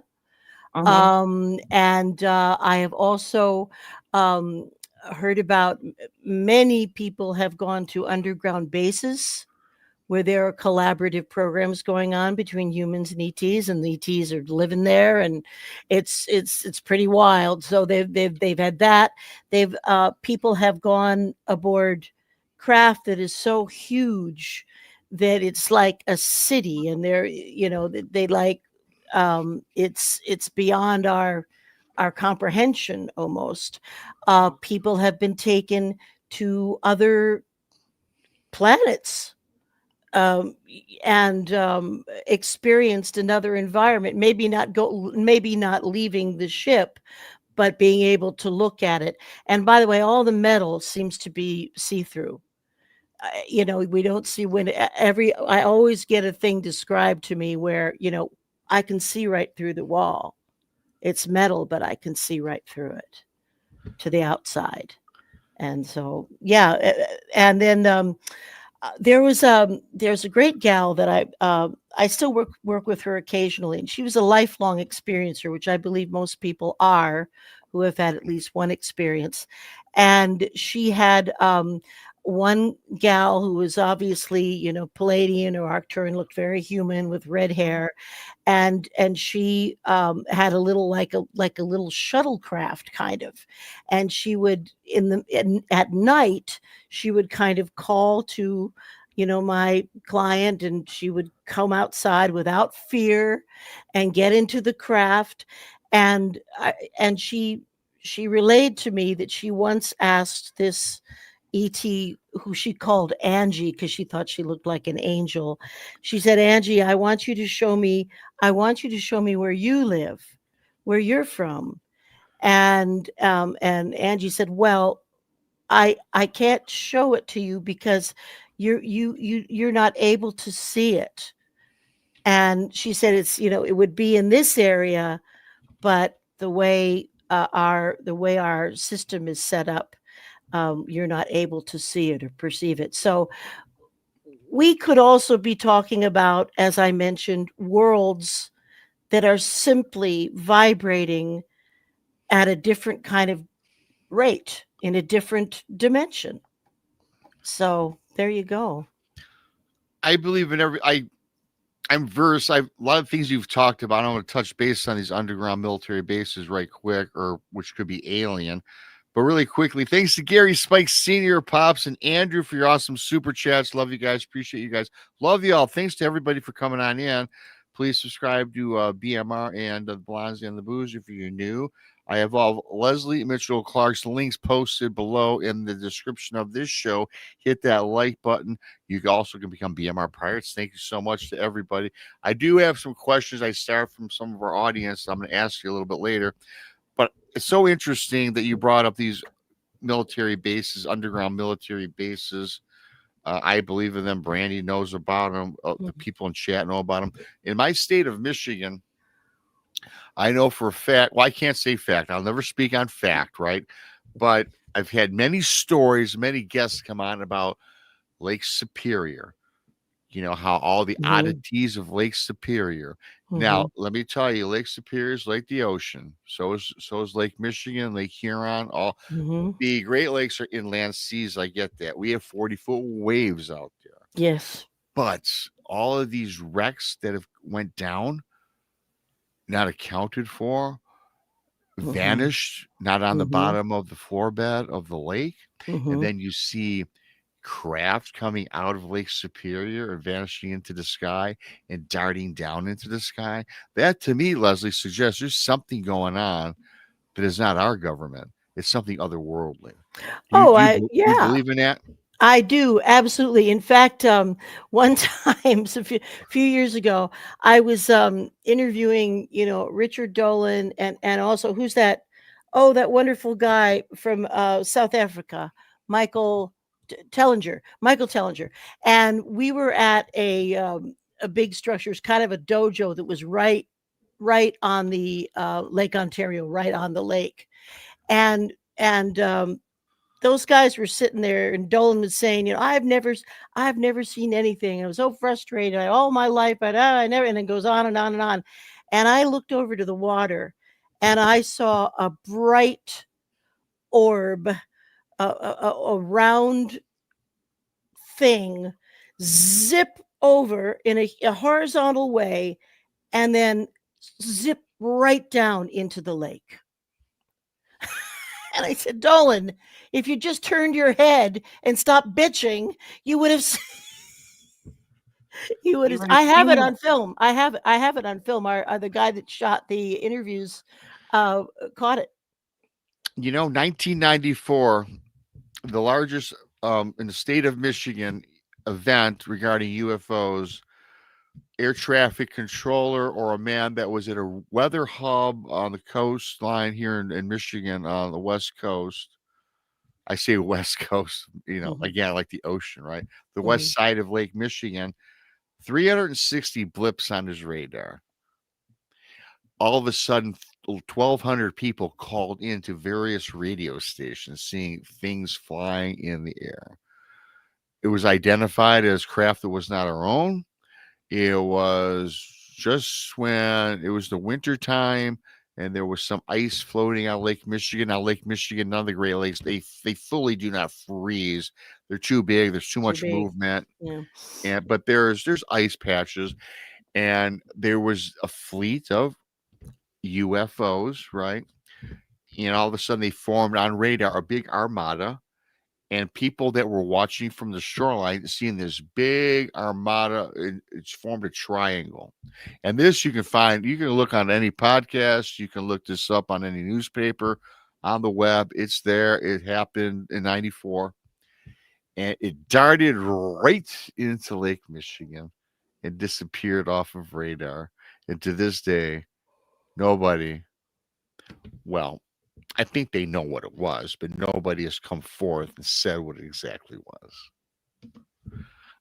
And I have also heard about many people have gone to underground bases where there are collaborative programs going on between humans and ETs, and the ETs are living there, and it's pretty wild. So they've had that. People have gone aboard craft that is so huge that it's like a city, and they're they like it's beyond our comprehension almost. People have been taken to other planets and experienced another environment, maybe not leaving the ship, but being able to look at it. And by the way, all the metal seems to be see-through. We don't see I always get a thing described to me where, I can see right through the wall. It's metal, but I can see right through it to the outside. And so, yeah. And then there's a great gal that I still work with her occasionally, and she was a lifelong experiencer, which I believe most people are who have had at least one experience. And she had one gal who was obviously, you know, Palladian or Arcturian, looked very human with red hair, and she had a little like a little shuttlecraft kind of, and she would at night she would kind of call to, you know, my client, and she would come outside without fear and get into the craft, and she relayed to me that she once asked this ET, who she called Angie because she thought she looked like an angel. She said, "Angie, I want you to show me where you live, where you're from." And Angie said, "Well, I can't show it to you because you're not able to see it." And she said, "It's, you know, it would be in this area, but the way our system is set up, you're not able to see it or perceive it." So we could also be talking about, as I mentioned, worlds that are simply vibrating at a different kind of rate in a different dimension. So there you go. I believe in I'm versed. A lot of things you've talked about. I want to touch base on these underground military bases right quick, or which could be alien. But really quickly, thanks to Gary Spike Sr., Pops, and Andrew for your awesome super chats. Love you guys. Appreciate you guys. Love you all. Thanks to everybody for coming on in. Please subscribe to BMR and the Blondes and the Booze if you're new. I have all Lesley Mitchell-Clarke's links posted below in the description of this show. Hit that like button. You also can become BMR Pirates. Thank you so much to everybody. I do have some questions I start from some of our audience. I'm going to ask you a little bit later. But it's so interesting that you brought up these military bases, underground military bases. I believe in them. Brandi knows about them. The people in chat know about them. In my state of Michigan, I know for a fact, well, I can't say fact. I'll never speak on fact, right? But I've had many stories, many guests come on about Lake Superior. You know, how all the oddities of Lake Superior. Now, let me tell you, Lake Superior is like the ocean. So is Lake Michigan, Lake Huron. All the Great Lakes are inland seas. I get that. We have 40-foot waves out there. Yes. But all of these wrecks that have went down, not accounted for, vanished, not on the bottom of the floor bed of the lake. And then you see craft coming out of Lake Superior and vanishing into the sky and darting down into the sky. That to me, Lesley, suggests there's something going on that is not our government. It's something otherworldly. Do you believe in that? I do, absolutely. In fact, one time, a few years ago, I was interviewing, you know, Richard Dolan and also who's that? Oh, that wonderful guy from South Africa, Michael Tellinger. And we were at a big structure, it's kind of a dojo that was right on the Lake Ontario, right on the lake, and those guys were sitting there, and Dolan was saying, you know, I've never seen anything. I was so frustrated. All my life, I never, and it goes on and on and on. And I looked over to the water, and I saw a bright orb, a round thing, zip over in a horizontal way, and then zip right down into the lake. And I said, Dolan, if you just turned your head and stopped bitching, you would have. I have it on film. I have it on film. The guy that shot the interviews caught it. You know, 1994, the largest in the state of Michigan event regarding UFOs. Air traffic controller or a man that was at a weather hub on the coastline here in Michigan on the West Coast. I say West Coast, you know, again, like the ocean, right? The west side of Lake Michigan, 360 blips on his radar. All of a sudden, 1,200 people called into various radio stations seeing things flying in the air. It was identified as craft that was not our own. It was just when it was the winter time and there was some ice floating on Lake Michigan. Now, Lake Michigan, none of the Great Lakes, they fully do not freeze. They're too big. There's too Too much big. movement. Yeah. But there's ice patches, and there was a fleet of UFOs, right? And all of a sudden they formed on radar a big armada, and people that were watching from the shoreline seeing this big armada. It's formed a triangle, and this you can find. You can look on any podcast. You can look this up on any newspaper, on the web. It's there. It happened in '94, and it darted right into Lake Michigan and disappeared off of radar. And to this day, nobody, well, I think they know what it was, but nobody has come forth and said what it exactly was.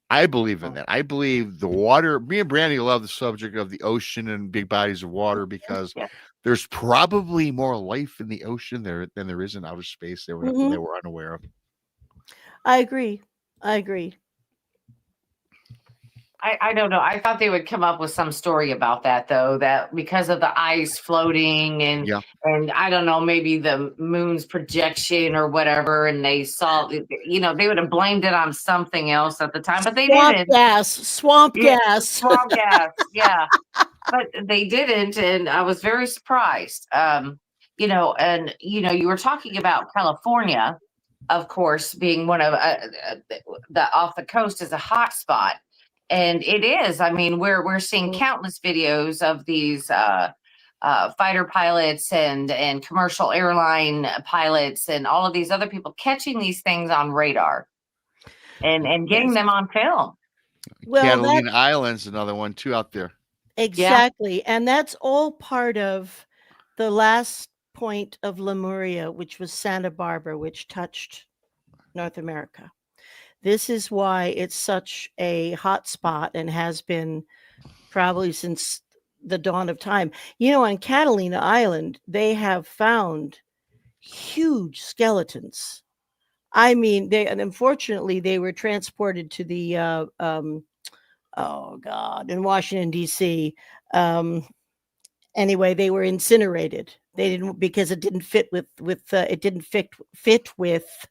I believe in that. I believe the water. Me and Brandi love the subject of the ocean and big bodies of water because there's probably more life in the ocean than there is in outer space that we're unaware of. I agree. I agree. I don't know. I thought they would come up with some story about that, though, that because of the ice floating and I don't know, maybe the moon's projection or whatever, and they saw, they would have blamed it on something else at the time, but they didn't. Swamp gas. Yeah. But they didn't, and I was very surprised. You were talking about California, of course, being one of the off the coast is a hot spot. And it is. I mean, we're seeing countless videos of these fighter pilots and commercial airline pilots and all of these other people catching these things on radar and getting them on film. Well, Catalina Island's another one too out there. Exactly. Yeah. And that's all part of the last point of Lemuria, which was Santa Barbara, which touched North America. This is why it's such a hot spot and has been probably since the dawn of time. On Catalina Island, they have found huge skeletons. I mean, and unfortunately, they were transported to the, in Washington, D.C. Anyway, they were incinerated. They didn't, because it didn't fit with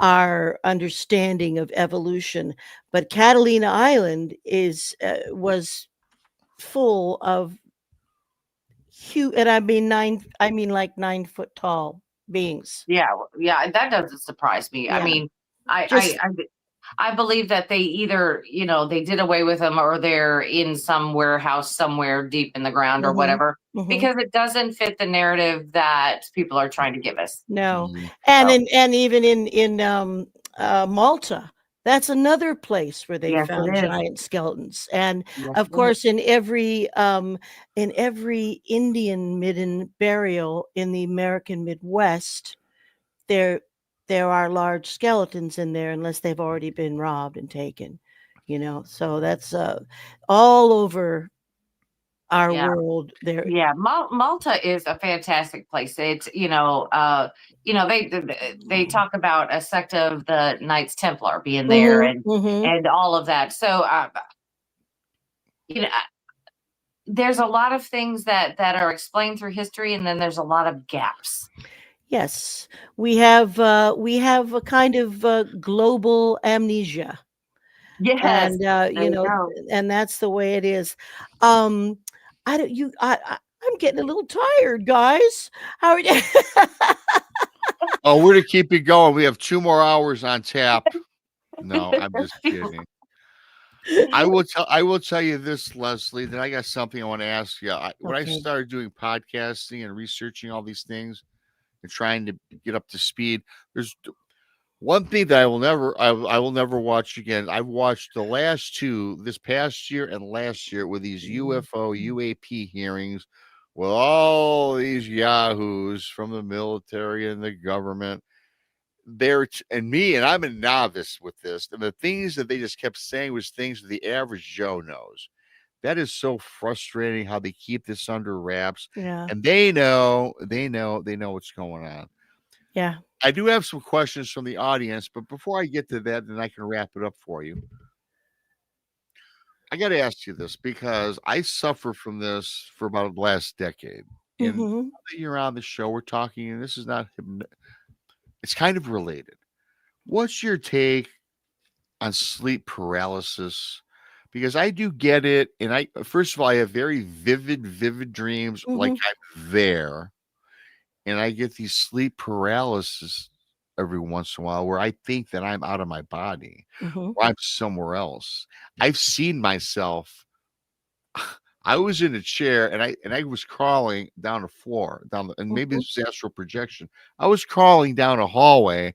our understanding of evolution. But Catalina Island was full of huge, and I mean like 9 foot tall beings. Yeah, that doesn't surprise me. Yeah. I mean, I believe that they either, they did away with them or they're in some warehouse somewhere deep in the ground or whatever, because it doesn't fit the narrative that people are trying to give us. No. And even in Malta, that's another place where they found giant skeletons. And of course, in every Indian midden burial in the American Midwest, there are large skeletons in there, unless they've already been robbed and taken. So that's all over our world there. Yeah, Malta is a fantastic place. It's they talk about a sect of the Knights Templar being there and all of that. So there's a lot of things that are explained through history, and then there's a lot of gaps. Yes, we have a kind of global amnesia. Yes, and and that's the way it is. I'm getting a little tired, guys. How are you? Oh, we're to keep it going. We have 2 more hours on tap. No, I'm just kidding. I will tell you this, Lesley, that I got something I want to ask you. When I started doing podcasting and researching all these things and trying to get up to speed, there's one thing that I will never watch again. I've watched the last 2 this past year and last year with these UFO UAP hearings with all these yahoos from the military and the government. And I'm a novice with this, and the things that they just kept saying was things that the average Joe knows. That is so frustrating how they keep this under wraps. Yeah. And they know what's going on. Yeah. I do have some questions from the audience, but before I get to that, then I can wrap it up for you. I got to ask you this because I suffer from this for about the last decade. And now that you're on the show, we're talking, and this is not, it's kind of related. What's your take on sleep paralysis? Because I do get it, and first of all, I have very vivid dreams, like Hmm. I'm there, and I get these sleep paralysis every once in a while where I think that I'm out of my body Hmm. or I'm somewhere else. I've seen myself. I was in a chair and I was crawling down the floor, and maybe Hmm. this was astral projection. I was crawling down a hallway,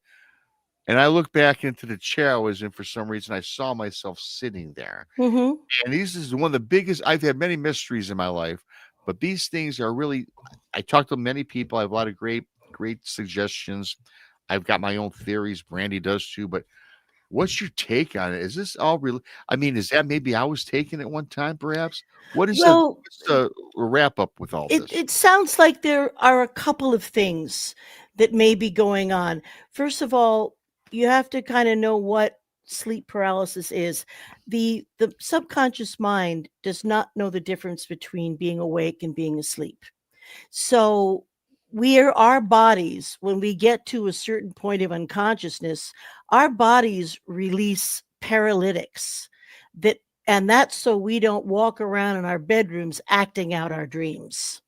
and I looked back into the chair I was in for some reason. I saw myself sitting there. Hmm. And this is one of the biggest. I've had many mysteries in my life, but these things are really. I talk to many people. I have a lot of great suggestions. I've got my own theories. Brandy does too. But what's your take on it? Is this all real? I mean, is that maybe I was taken at one time, perhaps? Well, What's the wrap up with all this? it sounds like there are a couple of things that may be going on. First of all, you have to kind of know what sleep paralysis is. The subconscious mind does not know the difference between being awake and being asleep. So our bodies, when we get to a certain point of unconsciousness, our bodies release paralytics that and that's so we don't walk around in our bedrooms acting out our dreams.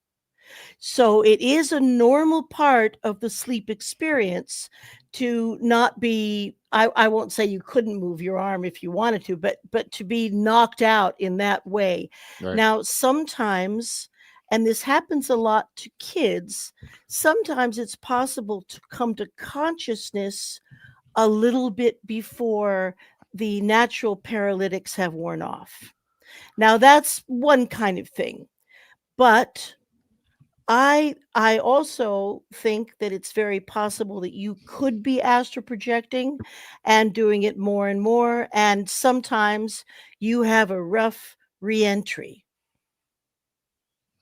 So it is a normal part of the sleep experience to not be I won't say you couldn't move your arm if you wanted to, but to be knocked out in that way. Right. Now, sometimes, and this happens a lot to kids, sometimes it's possible to come to consciousness a little bit before the natural paralytics have worn off. Now, that's one kind of thing. But I also think that it's very possible that you could be astral projecting and doing it more and more, and sometimes you have a rough reentry.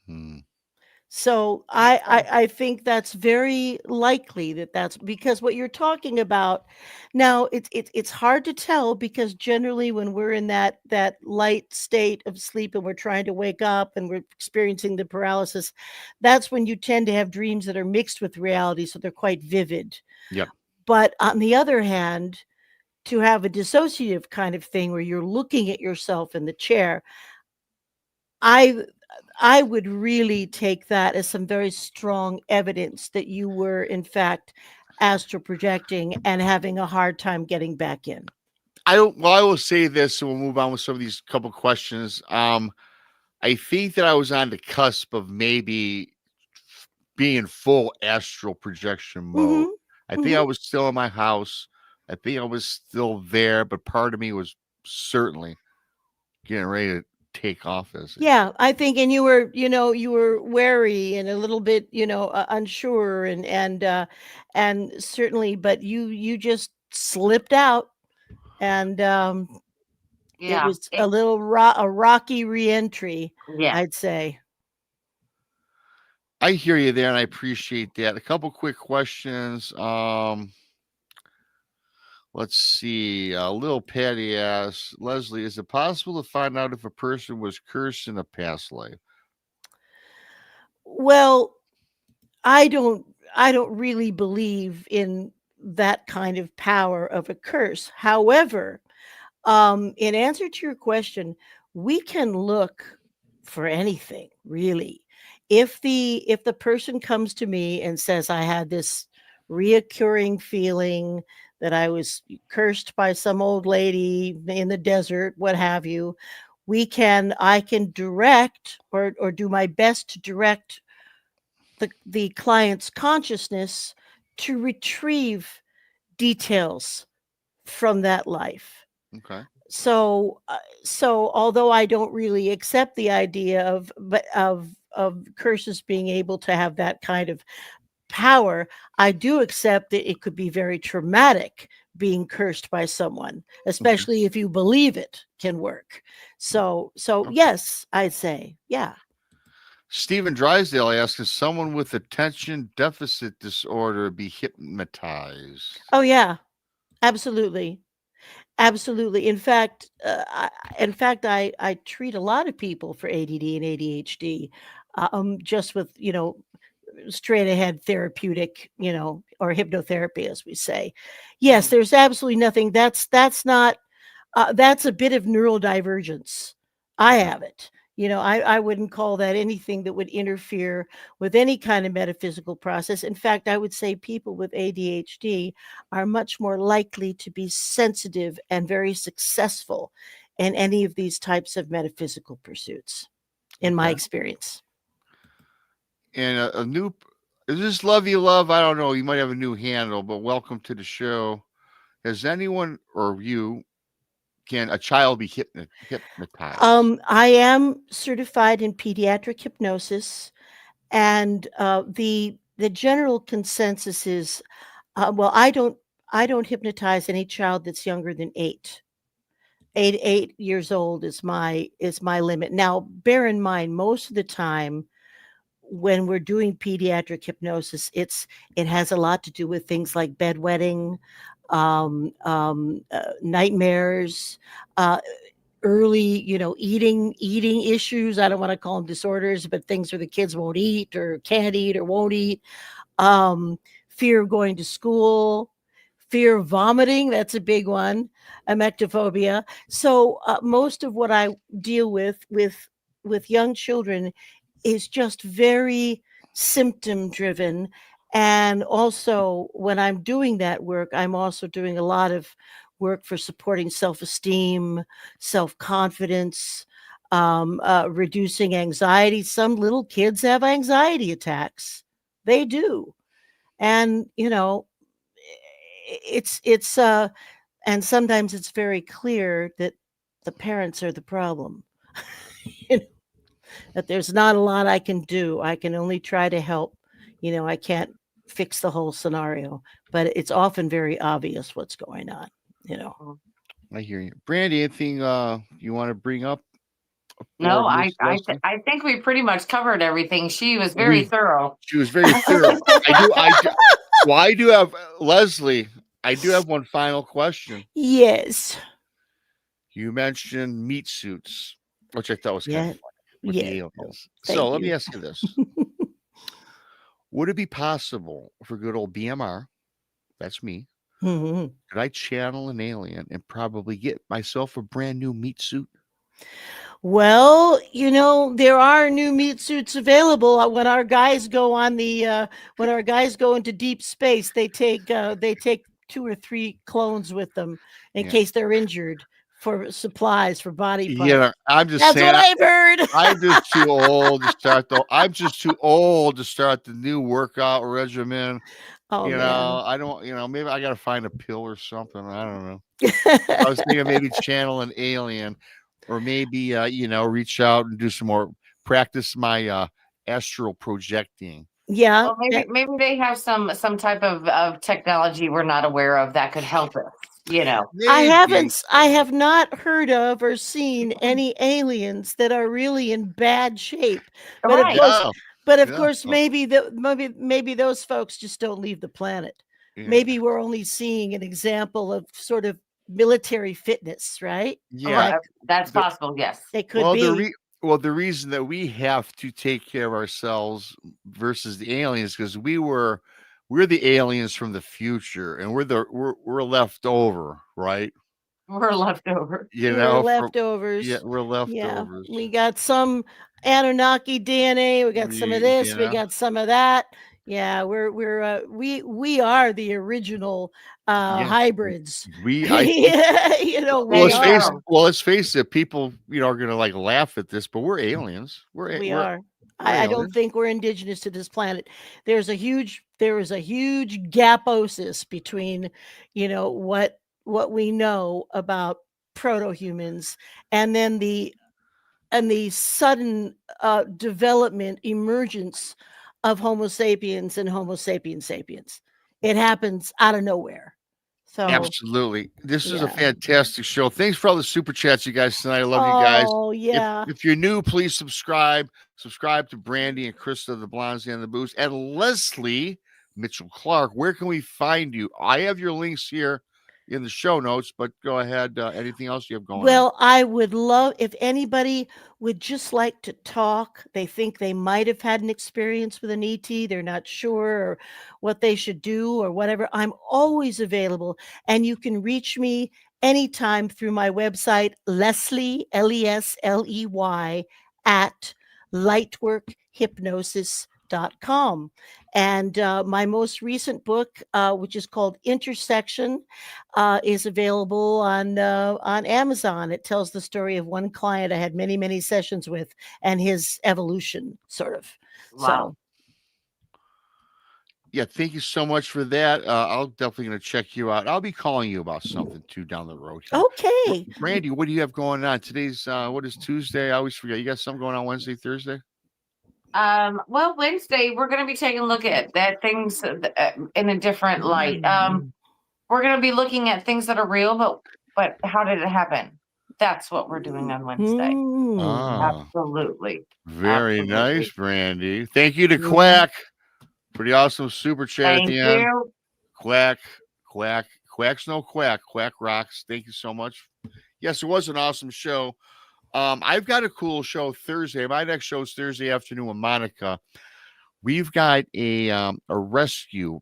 Hmm. So I think that's very likely that that's because what you're talking about now it's hard to tell because generally when we're in that light state of sleep and we're trying to wake up and we're experiencing the paralysis, that's when you tend to have dreams that are mixed with reality, so they're quite vivid. Yep. But on the other hand, to have a dissociative kind of thing where you're looking at yourself in the chair, I I would really take that as some very strong evidence that you were, in fact, astral projecting and having a hard time getting back in. I will say this, and we'll move on with some of these couple questions. I think that I was on the cusp of maybe being in full astral projection mode. Mhm. I think I Mhm. was still in my house. I think I was still there, but part of me was certainly getting ready to take off, as they say. Yeah, I think, and you were, you were wary and a little bit, unsure, and certainly, but you just slipped out, and it Yeah. was a little a rocky reentry, Yeah. I'd say. I hear you there, and I appreciate that. A couple quick questions. Let's see. Little Patty asks, Leslie, is it possible to find out if a person was cursed in a past life? Well, I don't really believe in that kind of power of a curse. However, in answer to your question, we can look for anything, really. If the person comes to me and says, I had this reoccurring feeling that I was cursed by some old lady in the desert, what have you, I can direct or do my best to direct the client's consciousness to retrieve details from that life. Okay. So although I don't really accept the idea of curses being able to have that kind of power, I do accept that it could be very traumatic being cursed by someone, Okay. especially if you believe it can work. So Okay. yes, I'd say, yeah. Stephen Drysdale asks, is someone with attention deficit disorder be hypnotized? Oh yeah, absolutely. Absolutely. In fact, I treat a lot of people for ADD and ADHD, just with straight ahead therapeutic, or hypnotherapy, as we say. Yes, Oh, there's absolutely nothing. That's not. That's a bit of neurodivergence. I have it. I wouldn't call that anything that would interfere with any kind of metaphysical process. In fact, I would say people with ADHD are much more likely to be sensitive and very successful in any of these types of metaphysical pursuits, in my Okay. experience. And a new, is this Love You Love? I don't know. You might have a new handle, but welcome to the show. Has anyone or you, can a child be hypnotized? I am certified in pediatric hypnosis, and the general consensus is, well, I don't hypnotize any child that's younger than 8. 8 years old is my limit. Now, bear in mind, most of the time when we're doing pediatric hypnosis, it has a lot to do with things like bedwetting, nightmares, uh, early, eating issues. I don't want to call them disorders, but things where the kids won't eat or can't eat or won't eat. Fear of going to school, fear of vomiting. That's a big one. Emectophobia. So most of what I deal with young children is just very symptom driven. And also, when I'm doing that work, I'm also doing a lot of work for supporting self-esteem, self-confidence, reducing anxiety. Some little kids have anxiety attacks. They do. And, it's and sometimes it's very clear that the parents are the problem. That there's not a lot I can do. I can only try to help. I can't fix the whole scenario, but it's often very obvious what's going on, you know. I hear you. Brandi, anything you want to bring up for No, Miss Lesley? I think we pretty much covered everything. She was very We thorough. She was very thorough. I do well, I do have Leslie, I do have one final question. Yes. You mentioned meat suits, which I thought was kind of Yeah. funny with Yeah. the aliens. So Thank let me you. ask you this. Would it be possible for good old BMR, that's me, Mhm. could I channel an alien and probably get myself a brand new meat suit? Well, there are new meat suits available. When our guys go when our guys go into deep space, they take 2 or 3 clones with them in Yeah. case they're injured, for supplies for body parts. Yeah, I'm just That's what saying I've heard. I'm just too old to start the new workout regimen. Oh, man. I don't, maybe I gotta find a pill or something. I don't know. I was thinking maybe channel an alien, or maybe reach out and do some more practice my astral projecting. Yeah, Well, maybe they have some type of technology we're not aware of that could help us, you know. Maybe. I have not heard of or seen any aliens that are really in bad shape. But of Right. course Yeah. but of Yeah. course, maybe those folks just don't leave the planet. Yeah. Maybe we're only seeing an example of sort of military fitness, right? Yeah. Like, That's The, possible, yes. it could well, be. the reason that we have to take care of ourselves versus the aliens, because we're the aliens from the future, and we're left over, right? We're left over. We're From leftovers. we're Yeah, leftovers. we got some Anunnaki DNA. We got some of We, this. We got some of that. Yeah, we are the original yeah. hybrids. I think. There We you go. Well, let's face it. People, are gonna like laugh at this, but we're aliens. We are. We're I don't aliens. think we're indigenous to this planet. There is a huge gaposis between, what we know about proto-humans, and then the sudden development, emergence of Homo sapiens and Homo sapiens sapiens. It happens out of nowhere. So, Absolutely. This is a yeah. fantastic show. Thanks for all the super chats, you guys, tonight. I love you guys. Oh, yeah. If you're new, please subscribe. Subscribe to Brandi and Krista, the Blondes and the Booze, and Lesley Mitchell-Clarke. Where can we find you? I have your links here in the show notes, but go ahead. Anything else you have going on? Well, I would love if anybody would just like to talk. They think they might have had an experience with an ET. They're not sure or what they should do or whatever. I'm always available, and you can reach me anytime through my website, Lesley, Lesley, at lightworkhypnosis.com. And my most recent book, which is called Intersection, is available on Amazon. It tells the story of one client I had many, many sessions with and his evolution, sort of. Wow. Yeah, thank you so much for that. I'll definitely going to check you out. I'll be calling you about something too down the road here. Okay. Brandi, what do you have going on? Today's what is Tuesday? I always forget. You got something going on Wednesday, Thursday? Well, Wednesday we're going to be taking a look at that things in a different light. We're going to be looking at things that are real, but how did it happen? That's what we're doing on Wednesday. Ah, Absolutely. very nice, Brandi. Thank you to Yeah. Quack. Pretty awesome super chat Thank at the end. you. Quack's no quack. Quack rocks. Thank you so much. Yes, it was an awesome show. I've got a cool show Thursday. My next show is Thursday afternoon with Monica. We've got a rescue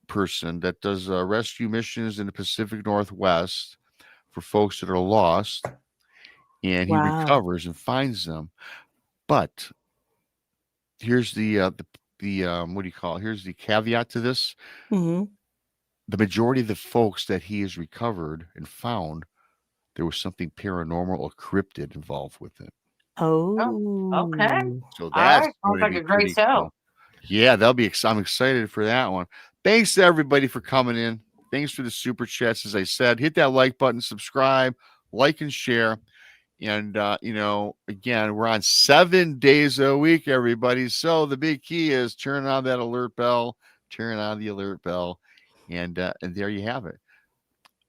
person that does rescue missions in the Pacific Northwest for folks that are lost, and he Wow. recovers and finds them. But here's the what do you call it? Here's the caveat to this. Mhm. The majority of the folks that he has recovered and found, there was something paranormal or cryptid involved with it. Oh, okay. So All that's right. going Sounds to like be a great pretty show. cool. Yeah, I'm excited for that one. Thanks to everybody for coming in. Thanks for the super chats. As I said, hit that like button, subscribe, like and share. And again, we're on 7 days a week, everybody. So the big key is turn on that alert bell, turn on the alert bell, and there you have it.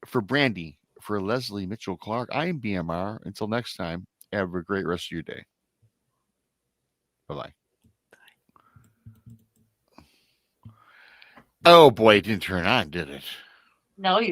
For Brandi, for Lesley Mitchell-Clarke, I am BMR. Until next time, have a great rest of your day. Bye-bye. Oh boy, it didn't turn on, did it? No, you